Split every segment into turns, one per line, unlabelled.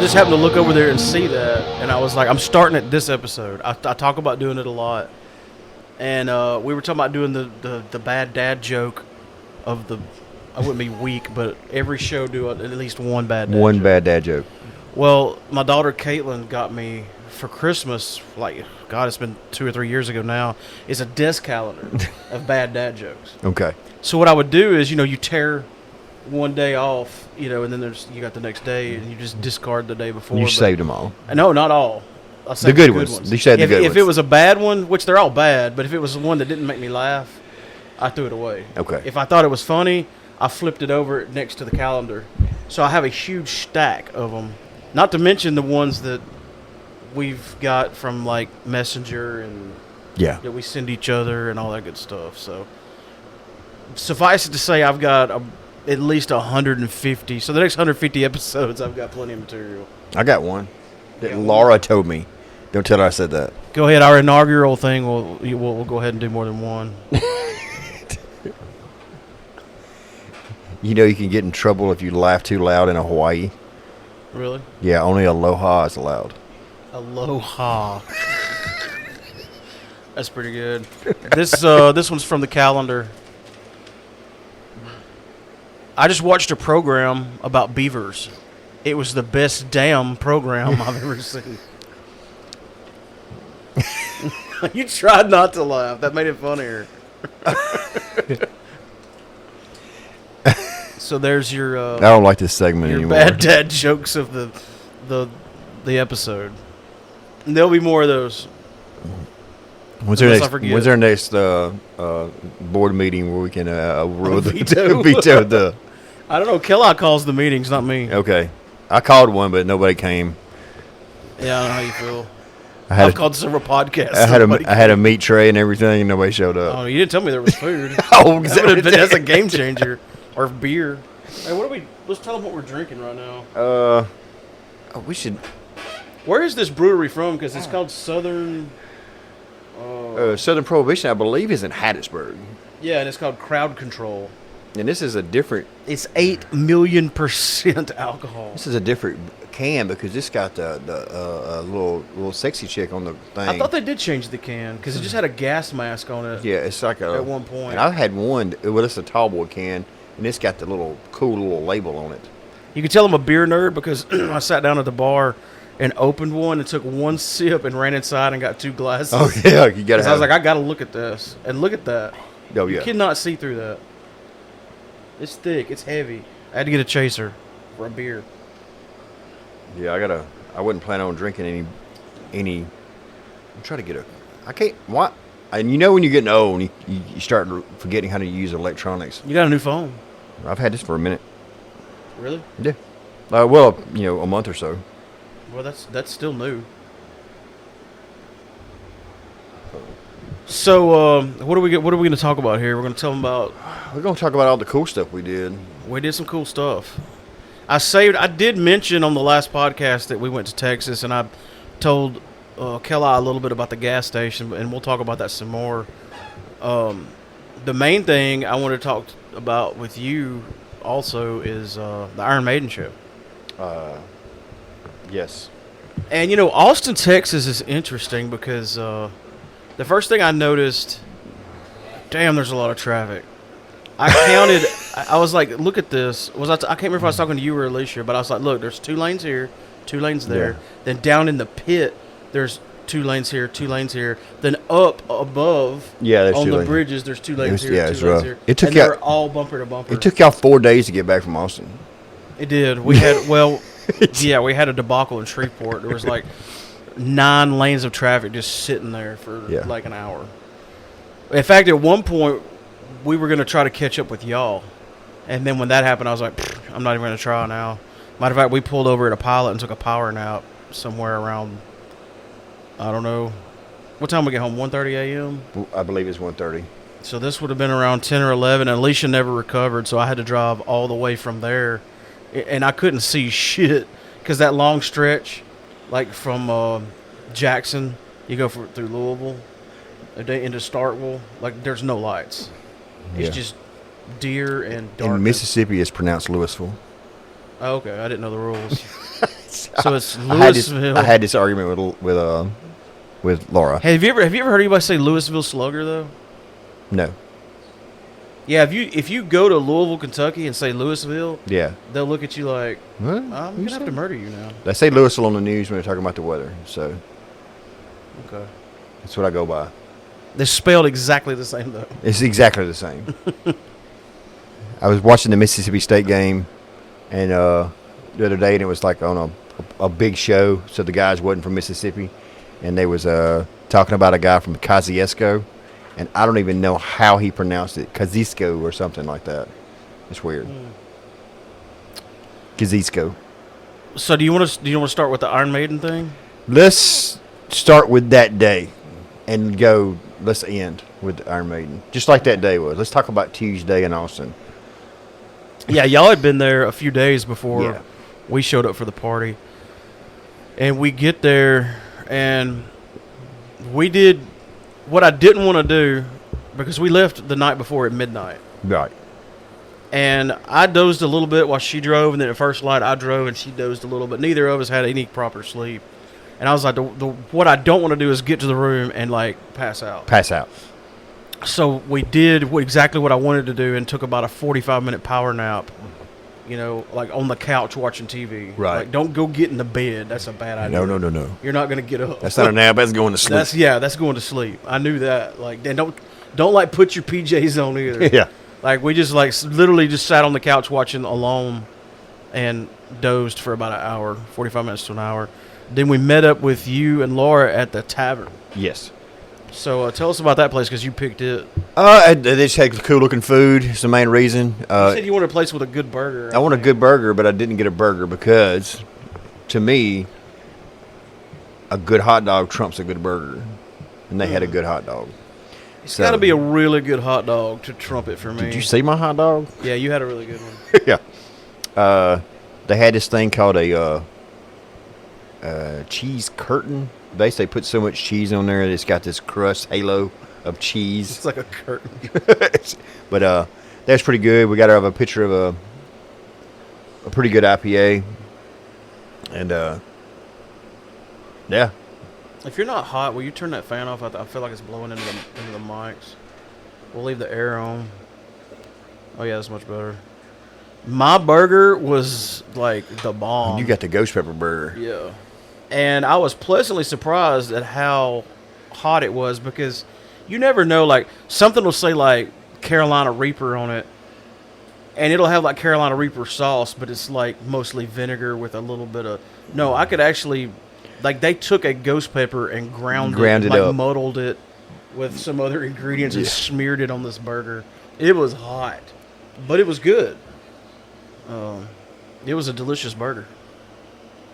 just happened to look over there and see that, and I was like, I'm starting at this episode. I talk about doing it a lot, and we were talking about doing the bad dad joke of the. I wouldn't be weak, but every show do at least one bad dad joke.
Bad dad joke.
Well, my daughter Caitlin got me for Christmas, like, God, it's been 2 or 3 years ago now. It's a desk calendar of bad dad jokes.
Okay.
So what I would do is, you tear one day off, and then you got the next day, and you just discard the day before.
You saved them all.
No, not all. I saved
the good ones. You saved the good ones.
If it was a bad one, which they're all bad, but if it was one that didn't make me laugh, I threw it away.
Okay.
If I thought it was funny, I flipped it over next to the calendar. So I have a huge stack of them. Not to mention the ones that we've got from, like, Messenger and that we send each other and all that good stuff. So suffice it to say, I've got at least 150. So the next 150 episodes, I've got plenty of material.
I got one that Laura told me. Don't tell her I said that.
Go ahead. Our inaugural thing, we'll go ahead and do more than one.
You know you can get in trouble if you laugh too loud in Hawaii.
Really?
Yeah, only aloha is allowed.
Aloha. That's pretty good. This one's from the calendar. I just watched a program about beavers. It was the best damn program I've ever seen. You tried not to laugh. That made it funnier. So there's your.
I don't like this segment
your
anymore.
Bad dad jokes of the episode. And there'll be more of those.
When's our next board meeting where we can
veto
the?
I don't know. Kellogg calls the meetings, not me.
Okay, I called one, but nobody came.
Yeah, I don't know how you feel.
I've
called several podcasts.
I had a meat tray and everything, and nobody showed up.
Oh, you didn't tell me there was food. That's a game changer. Or beer. Hey, let's tell them what we're drinking right now.
We should.
Where is this brewery from? Because it's called Southern.
Southern Prohibition, I believe, is in Hattiesburg.
Yeah, and it's called Crowd Control.
And this is a different.
It's 8 million% alcohol.
This is a different can because this got the little sexy chick on the thing.
I thought they did change the can because it just had a gas mask on it.
Yeah, it's like
at one point.
And I had one. Well, it's a tall boy can, and it's got the cool little label on it.
You can tell I'm a beer nerd because I sat down at the bar and opened one and took one sip and ran inside and got 2 glasses.
Oh yeah, you got to.
I was like, I got to look at this and look at that.
Oh yeah.
You cannot see through that. It's thick. It's heavy. I had to get a chaser for a beer.
Yeah, I wasn't planning on drinking any. I'm trying to get I can't. What? And when you're getting old, you start forgetting how to use electronics.
You got a new phone?
I've had this for a minute.
Really?
Yeah. Well, a month or so.
Well, that's still new. So, what are we going to talk about here? We're going to tell them about.
We're going to talk about all the cool stuff we did.
We did some cool stuff. I did mention on the last podcast that we went to Texas, and I told Kelly a little bit about the gas station, and we'll talk about that some more. The main thing I want to talk about with you also is the Iron Maiden show.
Yes.
And, Austin, Texas is interesting because the first thing I noticed, damn, there's a lot of traffic. I counted. I was like, look at this. I can't remember if I was talking to you or Alicia, but I was like, look, there's 2 lanes here, 2 lanes there. Yeah. Then down in the pit, there's 2 lanes here, 2 lanes here. Then up above, on the bridges, there's 2 lanes here, 2 lanes here. They're all bumper to bumper.
It took y'all 4 days to get back from Austin.
It did. We had we had a debacle in Shreveport. There was like 9 lanes of traffic just sitting there for like an hour. In fact, at one point, we were going to try to catch up with y'all. And then when that happened, I was like, I'm not even going to try now. Matter of fact, we pulled over at a Pilot and took a power nap somewhere around, I don't know. What time we get home, 1:30 a.m.?
I believe it's 1:30.
So this would have been around 10 or 11, and Alicia never recovered, so I had to drive all the way from there. And I couldn't see shit because that long stretch, like from Jackson, you go through Louisville into Starkville, like there's no lights. It's just deer and darkness.
In Mississippi, it's pronounced Louisville.
Oh, okay. I didn't know the rules. So it's Louisville.
I had this argument with Laura.
Have you ever heard anybody say Louisville Slugger though?
No.
Yeah, if you go to Louisville, Kentucky, and say Louisville,
Yeah.
they'll look at you like,
What?
I'm gonna have to murder you now.
They say Louisville on the news when they're talking about the weather, so
Okay.
that's what I go by.
They're spelled exactly the same though.
It's exactly the same. I was watching the Mississippi State game, and the other day, and it was like on a big show. So the guys wasn't from Mississippi, and they was talking about a guy from Kosciuszko, and I don't even know how he pronounced it, Kosciuszko or something like that. It's weird. Kosciuszko.
So do you want to start with the Iron Maiden thing?
Let's start with that day, and go. Let's end with Iron Maiden, just like that day was. Let's talk about Tuesday in Austin.
Yeah, y'all had been there a few days before
Yeah.
we showed up for the party. And we get there, and we did what I didn't want to do because we left the night before at midnight.
Right.
And I dozed a little bit while she drove, and then at first light I drove and she dozed a little bit. Neither of us had any proper sleep. And I was like, what I don't want to do is get to the room and, like, pass out.
Pass out.
So we did exactly what I wanted to do and took about a 45-minute power nap, like on the couch watching TV.
Right.
Like, don't go get in the bed. That's a bad idea.
No.
You're not going to get up.
That's not a nap. That's going to sleep.
That's going to sleep. I knew that. Like, and don't like put your PJs on either.
Yeah.
Like, we just literally just sat on the couch watching alone and dozed for about an hour, 45 minutes to an hour. Then we met up with you and Laura at the tavern.
Yes.
So tell us about that place because you picked it.
They just had cool looking food. It's the main reason.
You said you wanted a place with a good burger.
I want a good burger, but I didn't get a burger because, to me, a good hot dog trumps a good burger, and they had a good hot dog.
It's got to be a really good hot dog to trump it for me.
Did you see my hot dog?
Yeah, you had a really good one.
Yeah. They had this thing called a cheese curtain. They put so much cheese on there that it's got this crust halo of cheese.
It's like a curtain.
But that's pretty good. We got to have a picture of a pretty good IPA. And yeah.
If you're not hot, will you turn that fan off? I feel like it's blowing into the mics. We'll leave the air on. Oh yeah, that's much better. My burger was like the bomb.
You got the ghost pepper burger.
Yeah. And I was pleasantly surprised at how hot it was because you never know, like, something will say, like, Carolina Reaper on it, and it'll have, like, Carolina Reaper sauce, but it's, like, mostly vinegar with a little bit of... No, I could actually... Like, they took a ghost pepper and ground it like, up. Muddled it with some other ingredients and smeared it on this burger. It was hot, but it was good. It was a delicious burger.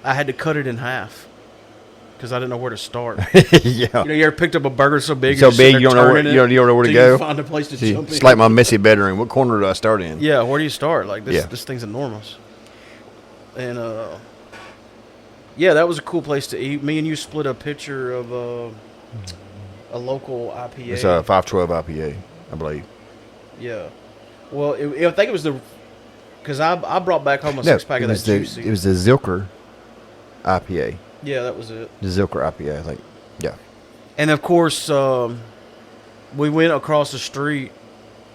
I had to cut it in half because I didn't know where to start.
Yeah.
You ever picked up a burger so big,
you don't know where you don't know where to go.
Find a place to jump in.
It's like my messy bedroom. What corner do I start in?
Yeah, where do you start? Like this thing's enormous. And yeah, that was a cool place to eat. Me and you split a picture of a local IPA.
It's a 512 IPA, I believe.
Yeah. Well, I think it was because I brought back home a 6-pack of that Juicy.
It was the Zilker IPA.
Yeah, that was it.
The Zilker IPA, I think. Yeah.
And, of course, we went across the street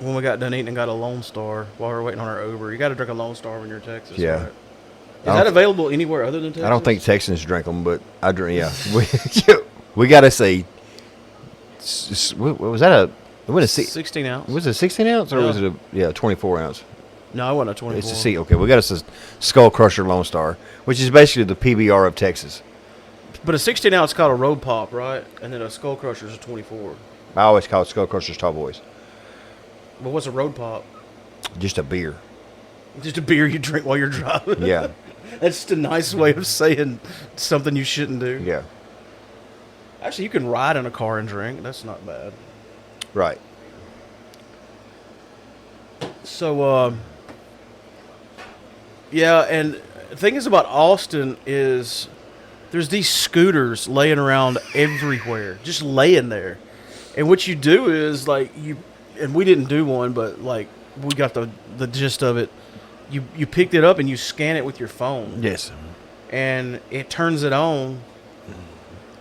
when we got done eating and got a Lone Star while we were waiting on our Uber. You got to drink a Lone Star when you're in Texas.
Yeah.
Right? Is that available anywhere other than Texas?
I don't think Texans drink them, but I drink, yeah. We got to say, was that a
16 ounce?
Was it a 16 ounce or was it a 24 ounce?
No, it wasn't a 24.
It's a C. Okay, we got a Skull Crusher Lone Star, which is basically the PBR of Texas.
But a 16 ounce is called a Road Pop, right? And then a Skull Crusher is a 24.
I always call it Skull Crusher's Tall Boys.
But what's a Road Pop?
Just a beer.
Just a beer you drink while you're driving.
Yeah.
That's just a nice way of saying something you shouldn't do.
Yeah.
Actually, you can ride in a car and drink. That's not bad.
Right.
So, yeah, and the thing is about Austin is there's these scooters laying around everywhere, just laying there. And what you do is, like, and we didn't do one, but, like, we got the gist of it. You picked it up and you scan it with your phone.
Yes.
and it turns it on,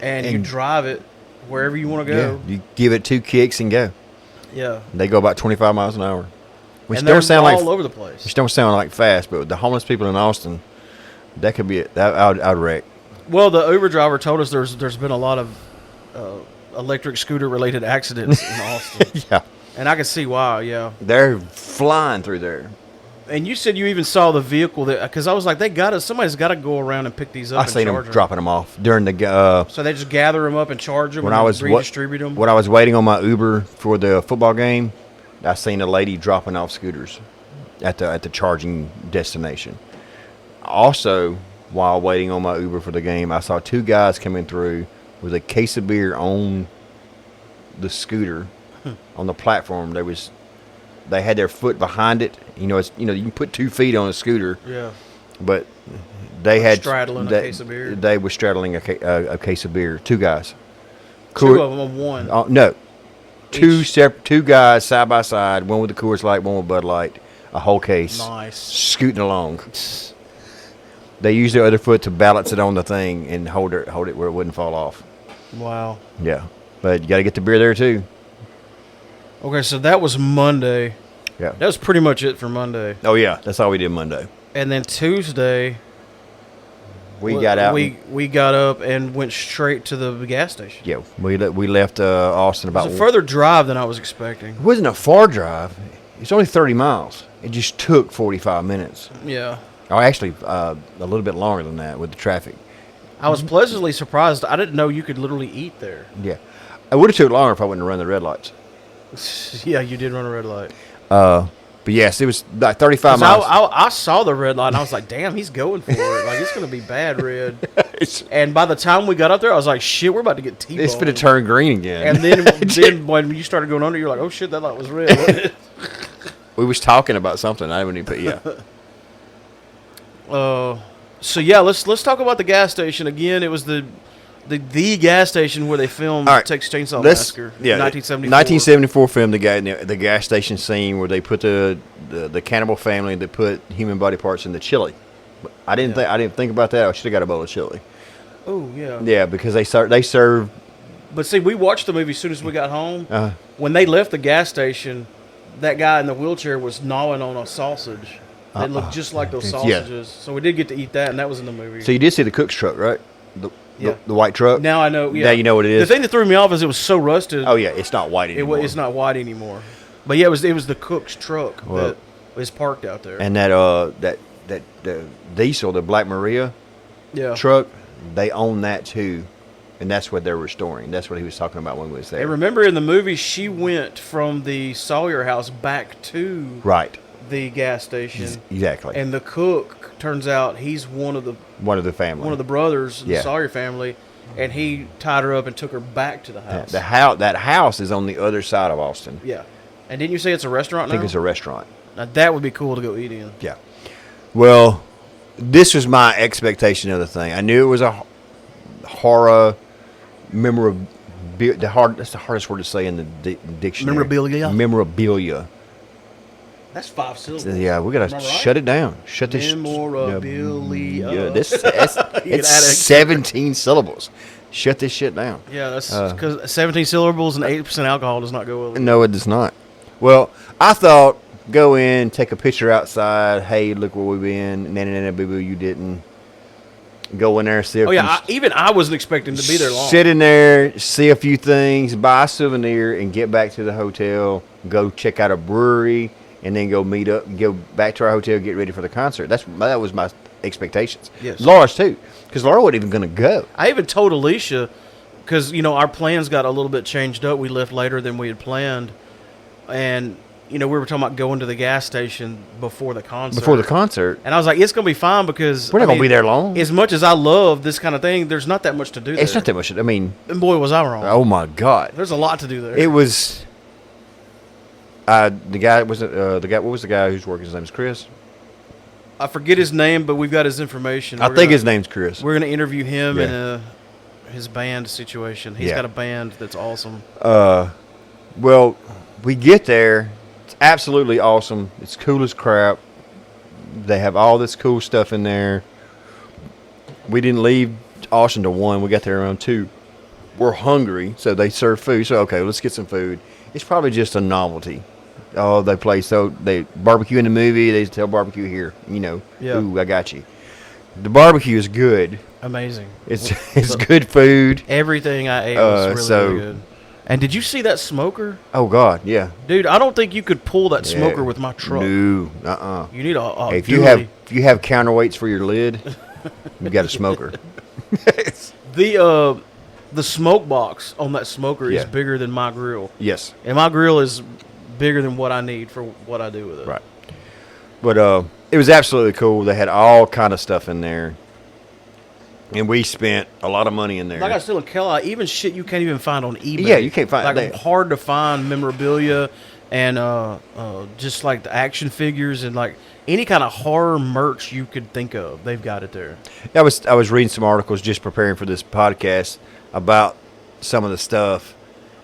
and you
And-
drive it wherever you want to
Yeah,
go.
you give it 2 kicks and go.
Yeah.
They go about 25 miles an hour. Which
And
don't
they're
sound
all
like
over the place.
which don't sound like fast, but the homeless people in Austin, that could be it. I'd wreck.
Well, the Uber driver told us there's been a lot of electric scooter related accidents in Austin,
Yeah,
and I can see why. Yeah.
they're flying through there.
And you said you even saw the vehicle that, because I was like, somebody's got to go around and pick these up.
I
and
seen them
charge
dropping them off during the
So they just gather them up and charge them
when
and
I was
redistribute them.
when I was waiting on my Uber for the football game. I seen a lady dropping off scooters at the charging destination. Also, while waiting on my Uber for the game, I saw 2 guys coming through with a case of beer on the scooter on the platform. They had their foot behind it. You know, you can put 2 feet on a scooter,
Yeah.
but they had
straddling a case of beer?
They were straddling a case of beer. 2 guys.
Two of them on one.
No,
Each.
two guys side by side. One with the Coors Light, one with Bud Light. A whole case.
Nice.
Scooting along. They used their other foot to balance it on the thing and hold it where it wouldn't fall off.
Wow.
Yeah, but you got to get the beer there too.
Okay, so that was Monday.
Yeah.
That was pretty much it for Monday.
Oh yeah, that's all we did Monday.
And then Tuesday,
We got out.
We got up and went straight to the gas station.
Yeah, we left Austin
It
about.
was a further drive than I was expecting.
It wasn't a far drive. It's only 30 miles. It just took 45 minutes.
Yeah.
Oh, actually, a little bit longer than that with the traffic.
I was pleasantly surprised. I didn't know you could literally eat there.
Yeah, it would have took longer if I wouldn't have run the red lights.
Yeah, you did run a red light.
But yes, it was like 35 miles.
I saw the red light, and I was like, damn, he's going for it. Like, it's going to be bad red. And by the time we got up there, I was like, shit, we're about to get T-boned.
It's going to turn green again.
And then when you started going under, you're like, oh, shit, that light was red, wasn't it?
We was talking about something. I didn't even put, yeah.
So, yeah, let's talk about the gas station. Again, it was the gas station where they filmed
All right,
Texas Chainsaw Massacre,
Yeah,
1974.
1974 film, the gas station scene where they put the cannibal family that put human body parts in the chili. I didn't think about that. I should have got a bowl of chili.
Oh, yeah.
Yeah, because they serve.
But see, we watched the movie as soon as we got home.
Uh,
When they left the gas station, that guy in the wheelchair was gnawing on a sausage. They looked just like those
Yeah.
sausages. So we did get to eat that, and that was in the movie.
so you did see the cook's truck, right?
Yeah.
The white truck.
Now I know. Yeah.
Now you know what it is.
The thing that threw me off is it was so rusted.
Oh yeah, it's not white anymore.
It's not white anymore. But yeah, it was the cook's truck
Well-
that was parked out there.
And that the diesel, the Black Maria
yeah.
truck, they own that too, and that's what they're restoring. That's what he was talking about when we was there.
And remember in the movie, she went from the Sawyer house back to
Right.
the gas station.
Exactly.
And the cook, turns out he's one of the
family.
one of the brothers in
Yeah.
the Sawyer family, and he tied her up and took her back to the house.
That house is on the other side of Austin.
Yeah. And didn't you say it's a restaurant
I think
now?
it's a restaurant.
Now, that would be cool to go eat in.
Yeah. Well, this was my expectation of the thing. I knew it was a horror memorabilia. That's the hardest word to say in the dictionary.
Memorabilia?
Memorabilia.
That's 5 syllables.
Yeah, we gotta
Am I right?
shut it down. Shut this.
Memorabilia.
Yeah, it's
You gotta add
17 syllables. Shut this shit down.
Yeah, that's because 17 syllables and 8% alcohol does not go well.
No, it does not. Well, I thought go in, take a picture outside. Hey, look where we've been. Nana, boo boo, you didn't. Go in there, see.
Oh yeah, I wasn't expecting to be there long.
Sit in there, see a few things, buy a souvenir, and get back to the hotel. Go check out a brewery, and then go meet up. Go back to our hotel, get ready for the concert. That was my expectations.
Yes.
Laura's too, because Laura wasn't even going to go.
I even told Alicia, because our plans got a little bit changed up. We left later than we had planned, and we were talking about going to the gas station before the concert. And I was like, it's going to be fine because
We're not going to be there long.
As much as I love this kind of thing, there's not that much to do there.
It's not that much. I mean,
And boy, was I wrong.
oh my God.
There's a lot to do there.
It was. The guy was the guy. What was the guy who's working? His name is Chris.
I forget his name, but we've got his information.
I think his name's Chris.
We're going to interview him
Yeah.
in his band situation. He's
Yeah.
got a band that's awesome.
Well, we get there. It's absolutely awesome. It's cool as crap. They have all this cool stuff in there. we didn't leave Austin till 1. We got there around 2. We're hungry, so they serve food. So, okay, let's get some food. It's probably just a novelty. Oh, they barbecue in the movie. They tell barbecue here.
Yeah.
Ooh, I got you. The barbecue is good.
Amazing.
It's good food.
Everything I ate was really good. And did you see that smoker?
Oh, God, yeah.
Dude, I don't think you could pull that smoker with my truck.
No,
You need a
If you have counterweights for your lid, you got a smoker.
The smoke box on that smoker is bigger than my grill.
Yes.
And my grill is bigger than what I need for what I do with it.
Right. But it was absolutely cool. They had all kind of stuff in there. And we spent a lot of money in there.
Like I was telling Kelly, even shit you can't even find on eBay.
Yeah, you can't find
like hard to find memorabilia and just like the action figures and like any kind of horror merch you could think of. They've got it there.
I was reading some articles just preparing for this podcast about some of the stuff,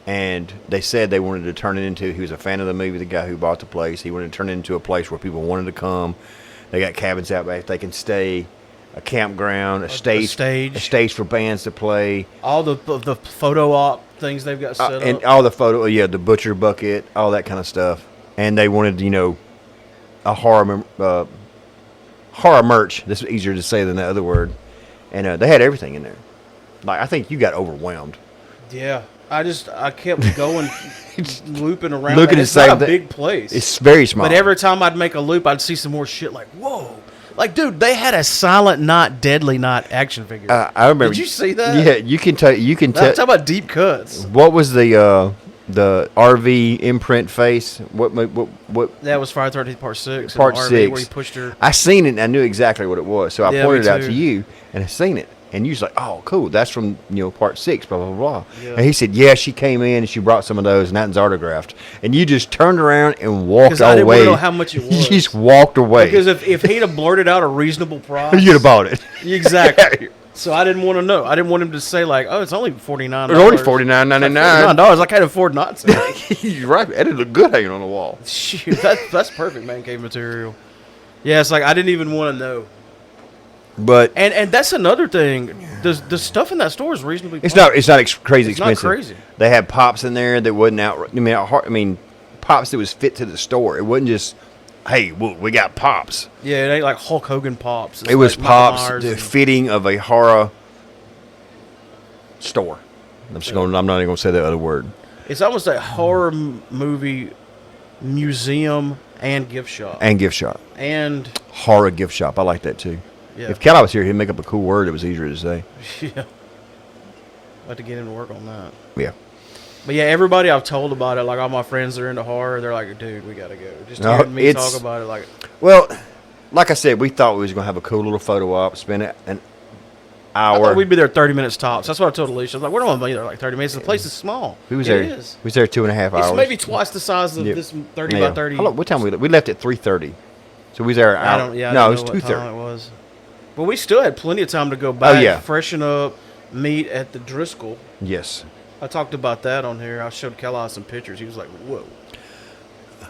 and they said they wanted to turn it into. He was a fan of the movie. The guy who bought the place, he wanted to turn it into a place where people wanted to come. They got cabins out back they can stay. A campground, a stage for bands to play.
All the photo op things they've got set up.
And all the the butcher bucket, all that kind of stuff. And they wanted, a horror merch. This is easier to say than the other word. And they had everything in there. Like, I think you got overwhelmed.
Yeah. I kept going, looping around.
Looking
it's not a big place.
It's very small.
But every time I'd make a loop, I'd see some more shit like, whoa. Like, dude, they had a Silent Night, Deadly Night action figure.
I remember.
Did you see that?
Yeah, you can tell.
Talk about deep cuts.
What was the RV imprint face? What?
That was Friday the 13th Part 6.
Part 6.
Where he pushed her.
I seen it and I knew exactly what it was. So I pointed it out
too.
to you and I seen it. And you was like, oh, cool. That's from, Part 6, blah, blah, blah.
Yeah.
And he said, yeah, she came in and she brought some of those and that one's autographed. And you just turned around and walked away.
I didn't want to know how much it was.
You just walked away.
Because if he'd have blurted out a reasonable price.
You'd have bought it.
Exactly. So I didn't want to know. I didn't want him to say like, "Oh, it's only $49."
It's only $49.99.
$49. I can't afford not to.
You're right. That look good hanging on the wall.
Shoot, that's perfect man cave material. Yeah, it's like I didn't even want to know.
But
and that's another thing. The stuff in that store is reasonably.
It's not crazy expensive.
Not crazy.
They had pops in there that wasn't out. I mean, pops that was fit to the store. It wasn't just, hey, we got pops.
Yeah, it ain't like Hulk Hogan pops.
It was like pops, the fitting of a horror store. I'm not even gonna say that other word.
It's almost a horror movie museum and gift shop. And
horror gift shop. I like that too.
Yeah.
If Kelly was here, he'd make up a cool word that was easier to say.
Yeah. I'll have to get him to work on that.
Yeah.
But yeah, everybody I've told about it, like all my friends that are into horror, they're like, dude, we got to go. Just hearing me talk about it.
Well, like I said, we thought we was going to have a cool little photo op, spend an hour.
I thought we'd be there 30 minutes tops. That's what I told Alicia. I was like, we're not going to be there like 30 minutes. The place is small.
Who was there?
It is.
We was there 2.5 hours.
It's maybe twice the size of this 30 by 30.
What time we left? We left at 3:30. So we was there an hour. No, it was 2:30.
It was. But we still had plenty of time to go back, freshen up, meet at the Driscoll.
Yes.
I talked about that on here. I showed Kelly some pictures. He was like, whoa.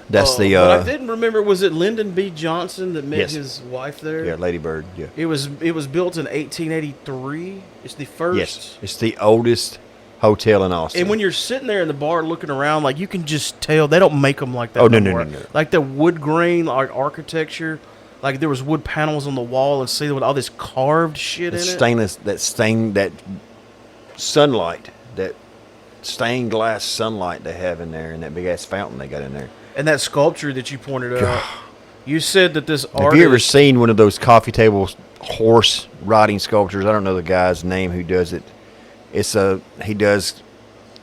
That's the.
But I didn't remember. Was it Lyndon B. Johnson that met his wife there?
Yeah, Lady Bird. Yeah.
It was built in 1883. It's the first.
Yes, it's the oldest hotel in Austin.
And when you're sitting there in the bar looking around, like you can just tell they don't make them like that.
Oh no.
Like the wood grain, like architecture. Like there was wood panels on the wall and see with all this carved shit in it.
That sunlight, that stained glass sunlight they have in there, and that big ass fountain they got in there.
And that sculpture that you pointed out. You said that this artist...
Have you ever seen one of those coffee table horse riding sculptures? I don't know the guy's name who does it. He does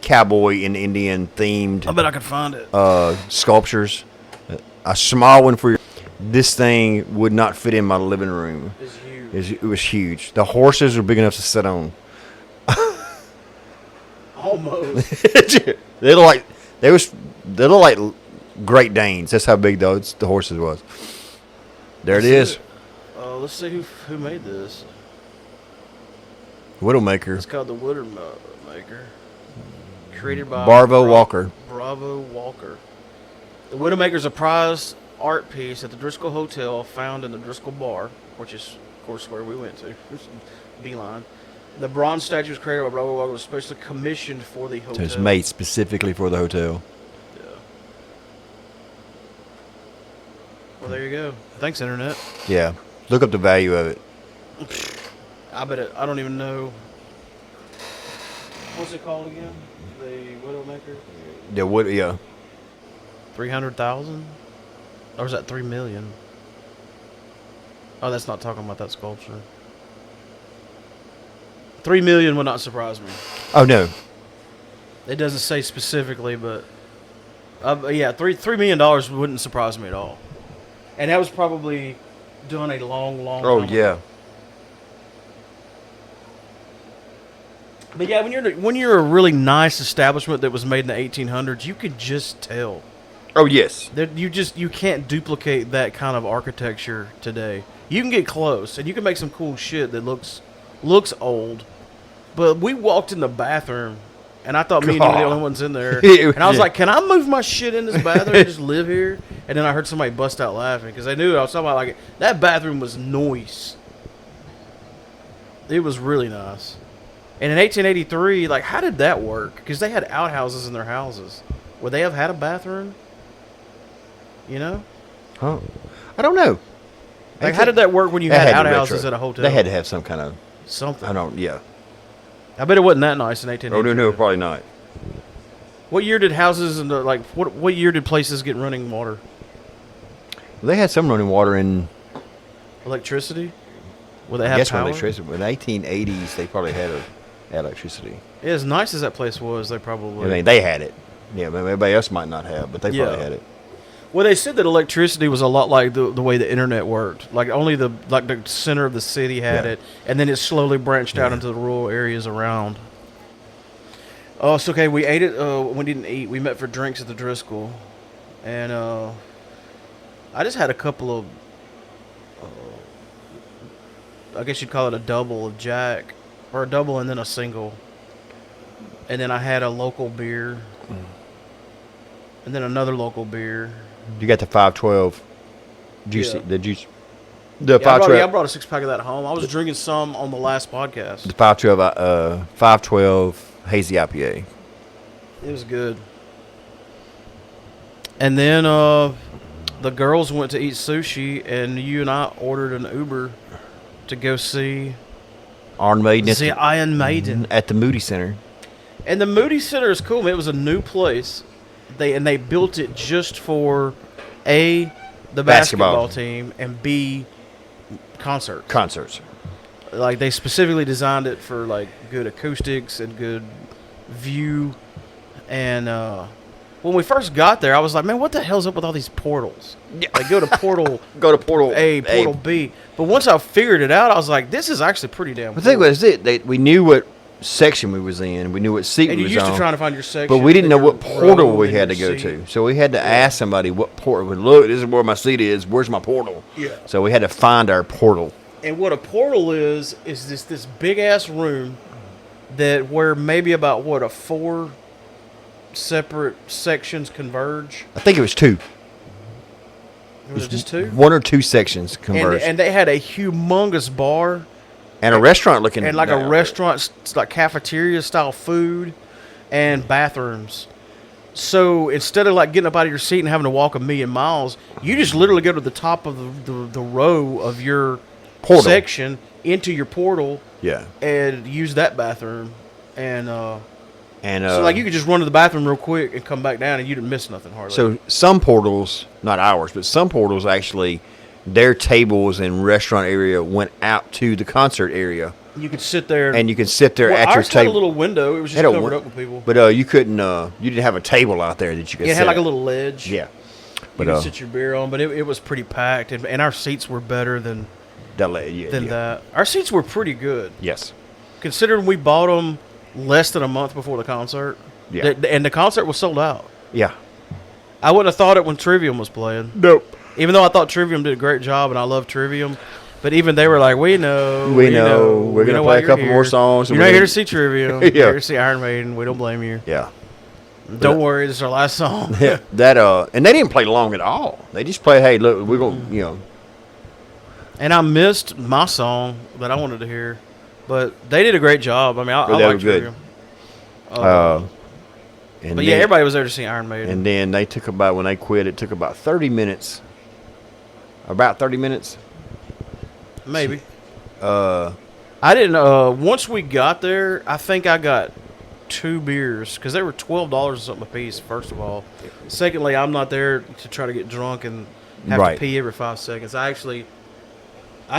cowboy and Indian themed.
I bet I could find it.
Sculptures. A small one for your... This thing would not fit in my living room.
It's huge.
It was huge. The horses were big enough to sit on.
Almost.
They look like Great Danes. That's how big the horses was. There it is.
Let's see who made this.
Widowmaker.
It's called the Widowmaker. Created by
Bravo Walker.
Bravo Walker. The Widowmaker's a prized art piece at the Driscoll Hotel found in the Driscoll Bar, which is course, where we went to. Beeline. The bronze statue was created by blah, blah, blah, was specially commissioned for the hotel.
So it's made specifically for the hotel.
Yeah. Well, there you go. Thanks, Internet.
Yeah. Look up the value of it.
I bet it. I don't even know. What's it called again? The Widowmaker?
The wood, yeah.
300,000? Or was that 3 million? Oh, that's not talking about that sculpture. 3 million would not surprise me.
Oh, no.
It doesn't say specifically, but yeah, $3 million wouldn't surprise me at all. And that was probably done a long time
Oh,
ago.
yeah.
But yeah, when you're a really nice establishment that was made in the 1800s, you could just tell.
Oh, yes.
That you can't duplicate that kind of architecture today. You can get close, and you can make some cool shit that looks old. But we walked in the bathroom, and I thought me and you were the only ones in there. And I was like, can I move my shit in this bathroom and just live here? And then I heard somebody bust out laughing because they knew I was talking about, like, that bathroom was nice. It was really nice. And in 1883, like, how did that work? Because they had outhouses in their houses. Would they have had a bathroom? You know?
Huh. I don't know.
Like, how did that work when you had outhouses at a hotel?
They had to have some kind of...
something.
Yeah.
I bet it wasn't that nice in 1883.
Oh, no, probably not.
What year did houses and what year did places get running water?
They had some running water in...
Electricity? Would they have
I guess
power?
when electricity... In the 1880s, they probably had electricity.
Yeah, as nice as that place was, they probably...
I mean, they had it. Yeah, but everybody else might not have, but they probably had it.
Well, they said that electricity was a lot like the way the internet worked. Like only the center of the city had it, and then it slowly branched out into the rural areas around. Oh, so okay, we ate it. We didn't eat. We met for drinks at the Driscoll, and I just had a couple of. I guess you'd call it a double of Jack, or a double and then a single, and then I had a local beer, and then another local beer.
You got the 512 juicy,
Yeah.
the juice. The
I
512.
brought a 6-pack of that home. I was drinking some on the last podcast.
The 512 hazy IPA.
It was good. And then the girls went to eat sushi, and you and I ordered an Uber to go see
Iron Maiden.
the Iron Maiden.
At the Moody Center.
And the Moody Center is cool, man. It was a new place. They built it just for A, the basketball team, and B, concerts. Like, they specifically designed it for, like, good acoustics and good view. And when we first got there, I was like, man, what the hell's up with all these portals?
Yeah.
Like, go to portal
Portal
A, portal B. But once I figured it out, I was like, this is actually pretty damn cool.
The thing was we knew what section we was in. We knew what seat
and
we
you
was
used
on.
to trying to find your section.
But we didn't know
your
what portal
row
we
and
had to
your
go
seat.
to. So we had to ask somebody what portal. Look, this is where my seat is. Where's my portal?
Yeah.
So we had to find our portal.
And what a portal is this big ass room that where maybe about 4 separate sections converge.
I think it was 2.
Was it just 2?
1 or 2 sections converged.
And they had a humongous bar
And a restaurant looking.
and like a restaurant, like cafeteria style food and bathrooms. So instead of like getting up out of your seat and having to walk 1,000,000 miles, you just literally go to the top of the row of your
Portal.
section into your portal.
Yeah.
And use that bathroom, and so
And
like you could just run to the bathroom real quick and come back down, and you didn't miss nothing hardly.
so some portals, not ours, but some portals actually, their tables and restaurant area went out to the concert area,
you could sit there,
and you can sit there at your
ours had a
table.
little window. It was just
Had a
covered
win-
up with people.
But you couldn't. You didn't have a table out there that you could.
It
sit
had like a
at.
little ledge.
Yeah.
You
But
could sit your beer on, but it was pretty packed, and our seats were better than that. Our seats were pretty good.
Yes.
Considering we bought them less than a month before the concert.
Yeah.
And the concert was sold out.
Yeah.
I wouldn't have thought it when Trivium was playing.
Nope.
Even though I thought Trivium did a great job, and I love Trivium. But even they were like, we know.
We know. We're going to play a couple more songs.
You're not here to see Trivium. You're
Yeah.
here to see Iron Maiden. We don't blame you.
Yeah.
Don't worry, this is our last song.
And they didn't play long at all. They just played, hey, look, we're going to,
And I missed my song that I wanted to hear, but they did a great job. I mean, I
They were
like
good.
Trivium.
And
But yeah, everybody was there to see Iron Maiden.
And then they took about, when they quit, it took about 30 minutes. About 30 minutes.
Maybe. I didn't. Once we got there, I think I got 2 beers because they were $12 or something a piece. First of all, secondly, I'm not there to try to get drunk and have
Right.
to pee every 5 seconds. I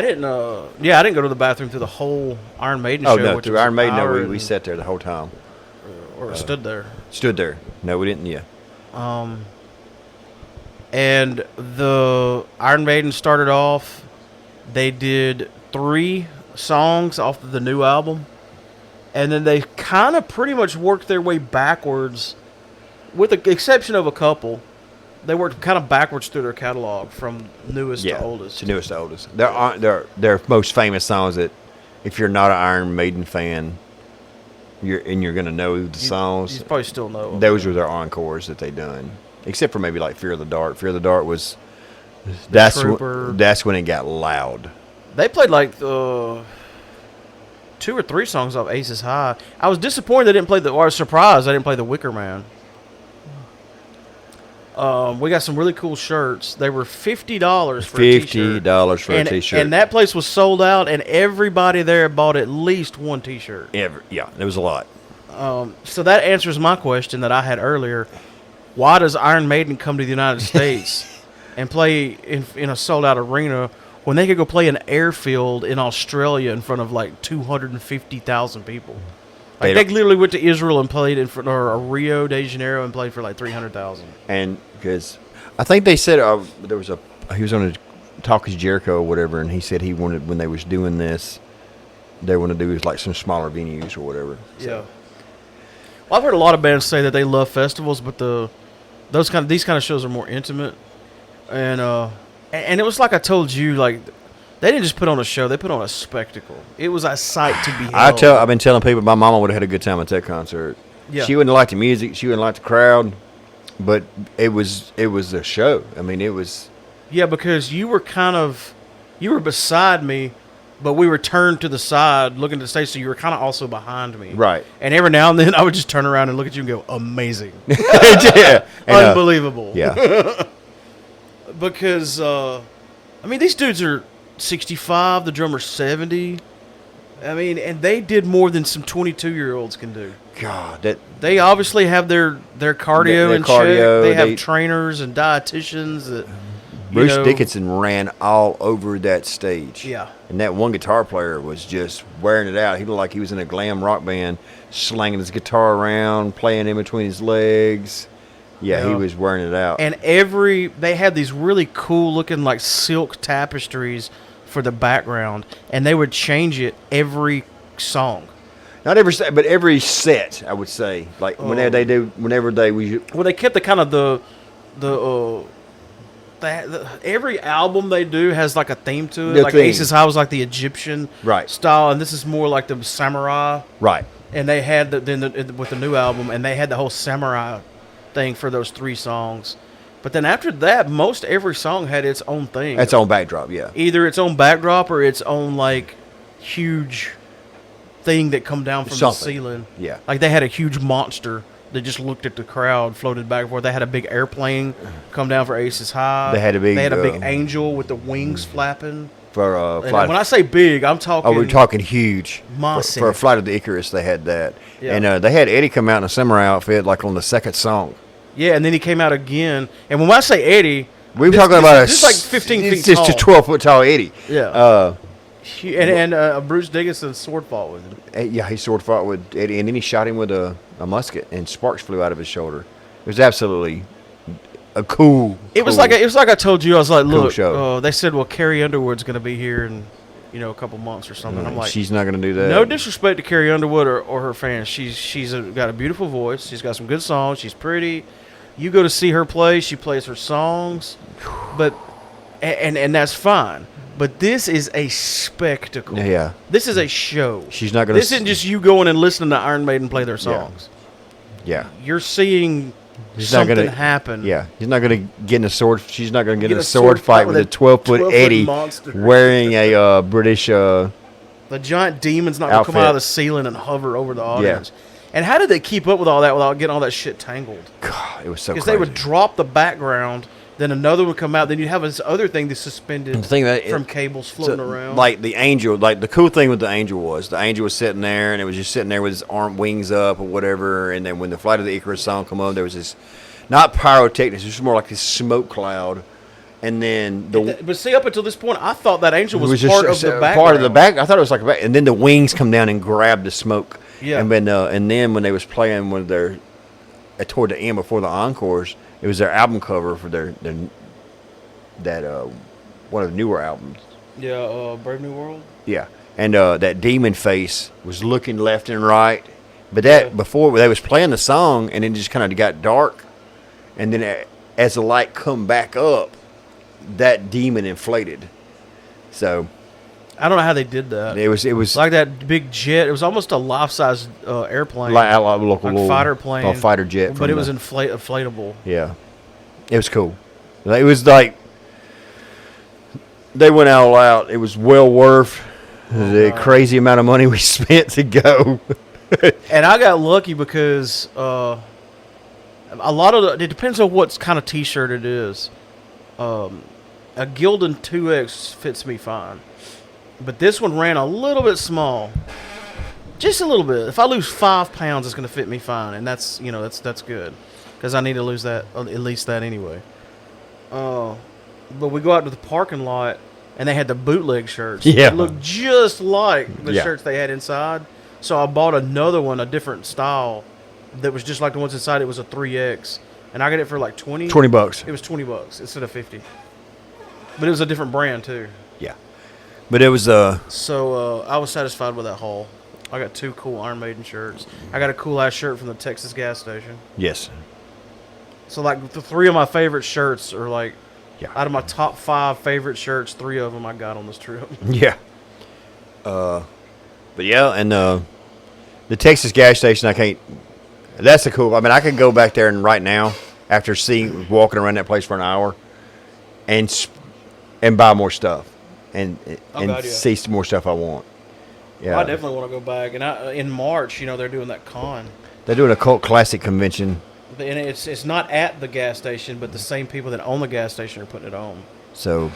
didn't. I didn't go to the bathroom through the whole Iron Maiden
Oh,
show.
no,
which
through
was
Iron
an
Maiden, no,
hour
we sat there the whole time.
or stood there.
Stood there. No, we didn't, yeah.
And the Iron Maiden started off. They did 3 songs off of the new album, and then they kind of pretty much worked their way backwards, with the exception of a couple. They worked kind of backwards through their catalog from newest to oldest.
To newest to oldest. Their most famous songs that, if you're not an Iron Maiden fan, you're going to know the songs.
You probably still know them.
Those were their encores that they done, except for maybe like Fear of the Dark. Fear of the Dark was that's when it got loud.
They played like 2 or 3 songs off Aces High. I was disappointed they didn't play or surprised they didn't play the Wicker Man. We got some really cool shirts. They were $50 for a T-shirt.
$50 for a T-shirt.
And that place was sold out, and everybody there bought at least 1 T-shirt.
Yeah, there was a lot.
So that answers my question that I had earlier. Why does Iron Maiden come to the United States and play in a sold-out arena when they could go play an airfield in Australia in front of like 250,000 people? Like they literally went to Israel and played in front, or Rio de Janeiro and played for like 300,000.
And because I think they said he was on a Talk is Jericho or whatever, and he said he wanted, when they was doing this, they want to do like some smaller venues or whatever.
So. Yeah. Well, I've heard a lot of bands say that they love festivals, but these kind of shows are more intimate, and it was like I told you, like they didn't just put on a show; they put on a spectacle. It was a sight to behold.
I've been telling people my mama would have had a good time at that concert.
Yeah.
She wouldn't like the music, she wouldn't like the crowd, but it was a show. I mean, it was.
Yeah, because you were beside me, but we were turned to the side looking at the stage, so you were kind of also behind me.
Right.
And every now and then I would just turn around and look at you and go, amazing.
Yeah. And,
unbelievable.
Yeah.
Because, these dudes are 65, the drummer's 70. I mean, and they did more than some 22-year-olds can do.
God,
they obviously have their cardio in check. They have trainers and dietitians that...
Bruce Dickinson ran all over that stage.
Yeah.
And that one guitar player was just wearing it out. He looked like he was in a glam rock band, slanging his guitar around, playing in between his legs. Yeah, he was wearing it out.
And they had these really cool looking like silk tapestries for the background, and they would change it every song.
Not every set, but every set, I would say. Like whenever they
Well, they kept the kind of every album they do has like a theme to it. Like Aces High was like the Egyptian style, and this is more like the samurai.
Right.
And they had with the new album, and they had the whole samurai thing for those 3 songs. But then after that, most every song had its own thing.
Its own backdrop, yeah.
Either its own backdrop or its own like huge thing that come down from the ceiling.
Yeah.
Like they had a huge monster that just looked at the crowd, floated back and forth. They had a big airplane come down for Aces High.
They had a big
angel with the wings flapping.
For
when I say big, I'm talking.
Oh, we're talking huge.
Massive.
For Flight of the Icarus, they had that.
Yeah.
And they had Eddie come out in a samurai outfit like on the second song.
Yeah, and then he came out again. And when I say Eddie,
we're talking about
this is like 15 feet
tall. It's just a 12-foot tall Eddie.
Yeah. And Bruce Dickinson sword fought with him.
Yeah, he sword fought with Eddie, and then he shot him with a musket, and sparks flew out of his shoulder. It was absolutely a cool.
It was like I told you. I was like, look,
show.
They said, well, Carrie Underwood's going to be here in a couple months or something. I'm like,
she's not going to do that.
No disrespect to Carrie Underwood or her fans. She's got a beautiful voice. She's got some good songs. She's pretty. You go to see her play. She plays her songs, but and that's fine. But this is a spectacle.
Yeah.
This is a show.
She's not going to.
This isn't just you going and listening to Iron Maiden play their songs.
Yeah.
You're seeing something happen.
Yeah, he's not gonna get in a sword. She's not gonna get in a
sword
sword fight with a 12-foot
12-foot
Eddie
monster
wearing a British.
The giant demon's not gonna come out
outfit.
of the ceiling and hover over the audience. And how did they keep up with all that without getting all that shit tangled?
God, it was so
Because
crazy.
they would drop the background, then another would come out, then you'd have this other thing that's suspended
The thing that
from cables floating around.
Like the angel, like the cool thing with the angel was sitting there and it was just sitting there with his wings up or whatever. And then when the Flight of the Icarus song come on, there was this, not pyrotechnics, it was more like this smoke cloud. And then
but see, up until this point, I thought that angel was,
just
part of the background.
Part of the back. I thought it was like a back. And then the wings come down and grab the smoke.
Yeah.
And then when they was playing when they're toward the end before the encores, it was their album cover for their one of the newer albums.
Yeah, Brave New World.
Yeah, and that demon face was looking left and right, but that before they was playing the song, and then it just kind of got dark, and then as the light come back up, that demon inflated. So
I don't know how they did that.
it was
Like that big jet. It was almost a life-size airplane,
like a local
like fighter plane,
a fighter jet,
but it was inflatable.
Yeah, it was cool. It was like they went all out. It was well worth the crazy amount of money we spent to go.
And I got lucky because a lot of it depends on what kind of T-shirt it is. A Gildan 2X fits me fine, but this one ran a little bit small, just a little bit. If I lose 5 pounds, it's going to fit me fine, and that's good because I need to lose that at least that anyway. But we go out to the parking lot, and they had the bootleg shirts.
Yeah.
They looked just like the
Yeah.
shirts they had inside. So I bought another one, a different style, that was just like the ones inside. It was a 3X, and I got it for like $20.
$20.
It was $20 instead of $50. But it was a different brand too.
Yeah, but it was
So I was satisfied with that haul. I got 2 cool Iron Maiden shirts. I got a cool ass shirt from the Texas gas station.
yes.
So like the 3 of my favorite shirts are like,
Yeah.
out of my top 5 favorite shirts, 3 of them I got on this trip.
Yeah. But yeah, and the Texas gas station, I can't. That's a cool. I mean, I could go back there and right now, after walking around that place for an hour, and buy more stuff, and see some more stuff I want. Yeah,
Well, I definitely want to go back. And in March, they're doing that con.
they're doing a cult classic convention.
And it's not at the gas station, but the same people that own the gas station are putting it on.
So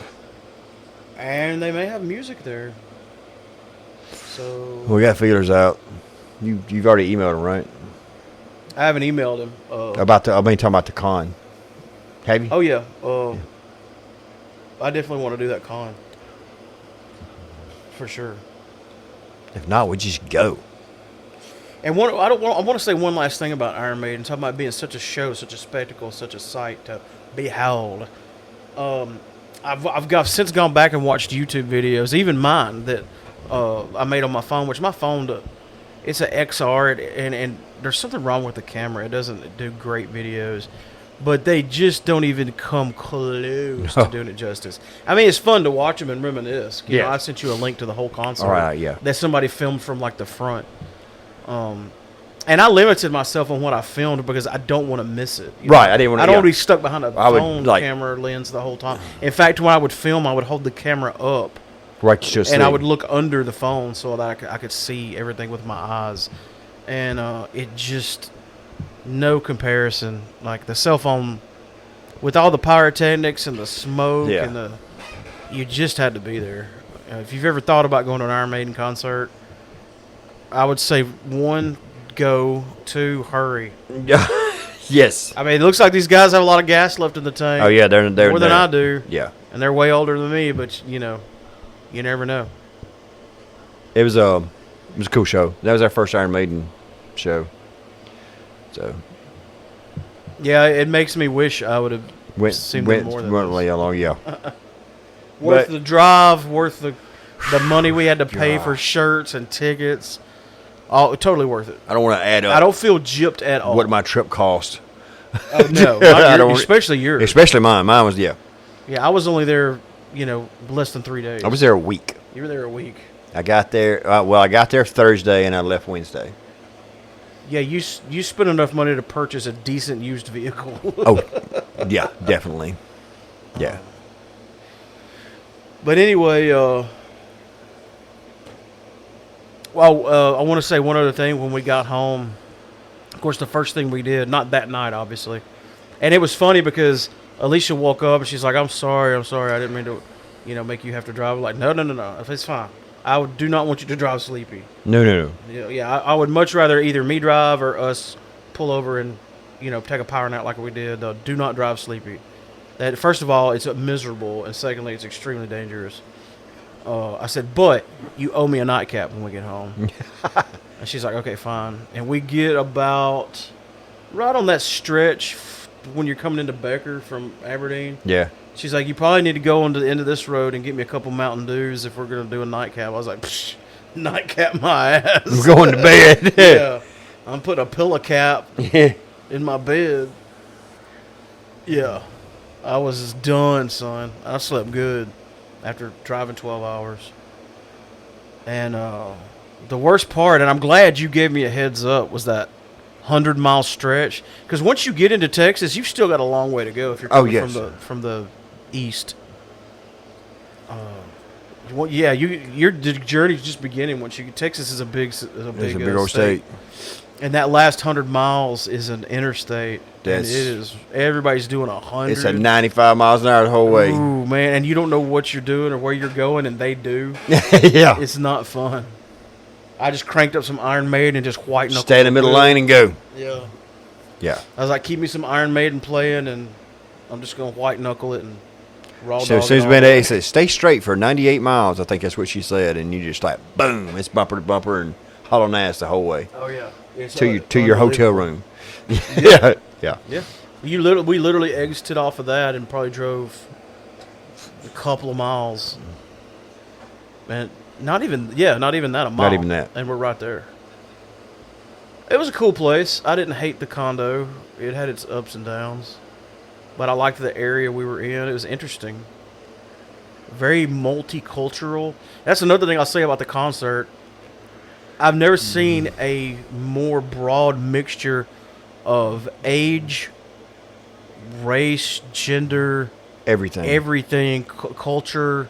And they may have music there. So
we got feelers out. You've already emailed them, right?
I haven't emailed him.
Talking about the con. Have you?
Oh yeah. I definitely want to do that con. For sure.
If not, we just go.
And I want to say one last thing about Iron Maiden. Talking about being such a show, such a spectacle, such a sight to behold. I've since gone back and watched YouTube videos, even mine that I made on my phone. Which my phone, it's an XR, and there's something wrong with the camera. It doesn't do great videos, but they just don't even come close to doing it justice. I mean, it's fun to watch them and reminisce. You know, I sent you a link to the whole concert.
All right, yeah.
That somebody filmed from like the front. And I limited myself on what I filmed because I don't want to miss it.
Right, I didn't want to.
I don't want to be stuck behind a phone
like,
camera lens the whole time. In fact, when I would film, I would hold the camera up.
Right, just
and I would look under the phone so that I could see everything with my eyes. And it just, no comparison. Like the cell phone, with all the pyrotechnics and the smoke and you just had to be there. If you've ever thought about going to an Iron Maiden concert, I would say 1, go, 2, hurry.
Yes.
I mean, it looks like these guys have a lot of gas left in the tank.
Oh yeah, they're
more than I do.
Yeah,
and they're way older than me, but you never know.
It was a cool show. That was our first Iron Maiden show. So
yeah, it makes me wish I would have seen them more than this.
Along, yeah.
Worth the drive, worth the money we had to pay for shirts and tickets. Oh, totally worth it.
I don't want to add up.
I don't feel gypped at all.
What my trip cost?
Oh, no, especially yours.
Especially mine. Mine was
Yeah, I was only there, less than 3 days.
I was there a week.
You were there a week.
I got there. I got there Thursday and I left Wednesday.
Yeah, you spent enough money to purchase a decent used vehicle.
Oh, yeah, definitely. Yeah.
But anyway, I want to say one other thing. When we got home, of course, the first thing we did, not that night, obviously, and it was funny because Alicia woke up and she's like, I'm sorry, I didn't mean to, make you have to drive. I'm like, no, it's fine. Do not want you to drive sleepy.
No.
I would much rather either me drive or us pull over and, take a power nap like we did. Do not drive sleepy. That, first of all, it's miserable, and secondly, it's extremely dangerous. I said, but you owe me a nightcap when we get home. And she's like, okay, fine. And we get about right on that stretch when you're coming into Becker from Aberdeen.
Yeah.
She's like, you probably need to go onto the end of this road and get me a couple Mountain Dews if we're going to do a nightcap. I was like, psh, nightcap my ass.
I'm going to bed.
Yeah. I'm putting a pillow cap in my bed. Yeah. I was done, son. I slept good after driving 12 hours. And the worst part, and I'm glad you gave me a heads up, was that 100-mile stretch. Because once you get into Texas, you've still got a long way to go if you're coming from the east. Your journey's just beginning. Texas is a big
old state.
And that last 100 miles is an interstate. And it is. Everybody's doing 100.
It's at 95 miles an hour the whole way.
Ooh, man. And you don't know what you're doing or where you're going, and they do.
Yeah.
It's not fun. I just cranked up some Iron Maiden and just white knuckled.
Stay in the middle lane and go.
Yeah.
Yeah.
I was like, keep me some Iron Maiden playing, and I'm just going to white knuckle it and raw
So
dog
Susan
it.
Bennett says, stay straight for 98 miles. I think that's what she said. And you just like, boom, it's bumper to bumper and hauling ass the whole way.
Oh, yeah.
To your hotel room. Yeah.
Yeah. We literally exited off of that and probably drove a couple of miles. And not even that, a mile.
Not even that.
And we're right there. It was a cool place. I didn't hate the condo. It had its ups and downs. But I liked the area we were in. It was interesting. Very multicultural. That's another thing I'll say about the concert. I've never seen a more broad mixture of age, race, gender, everything, culture,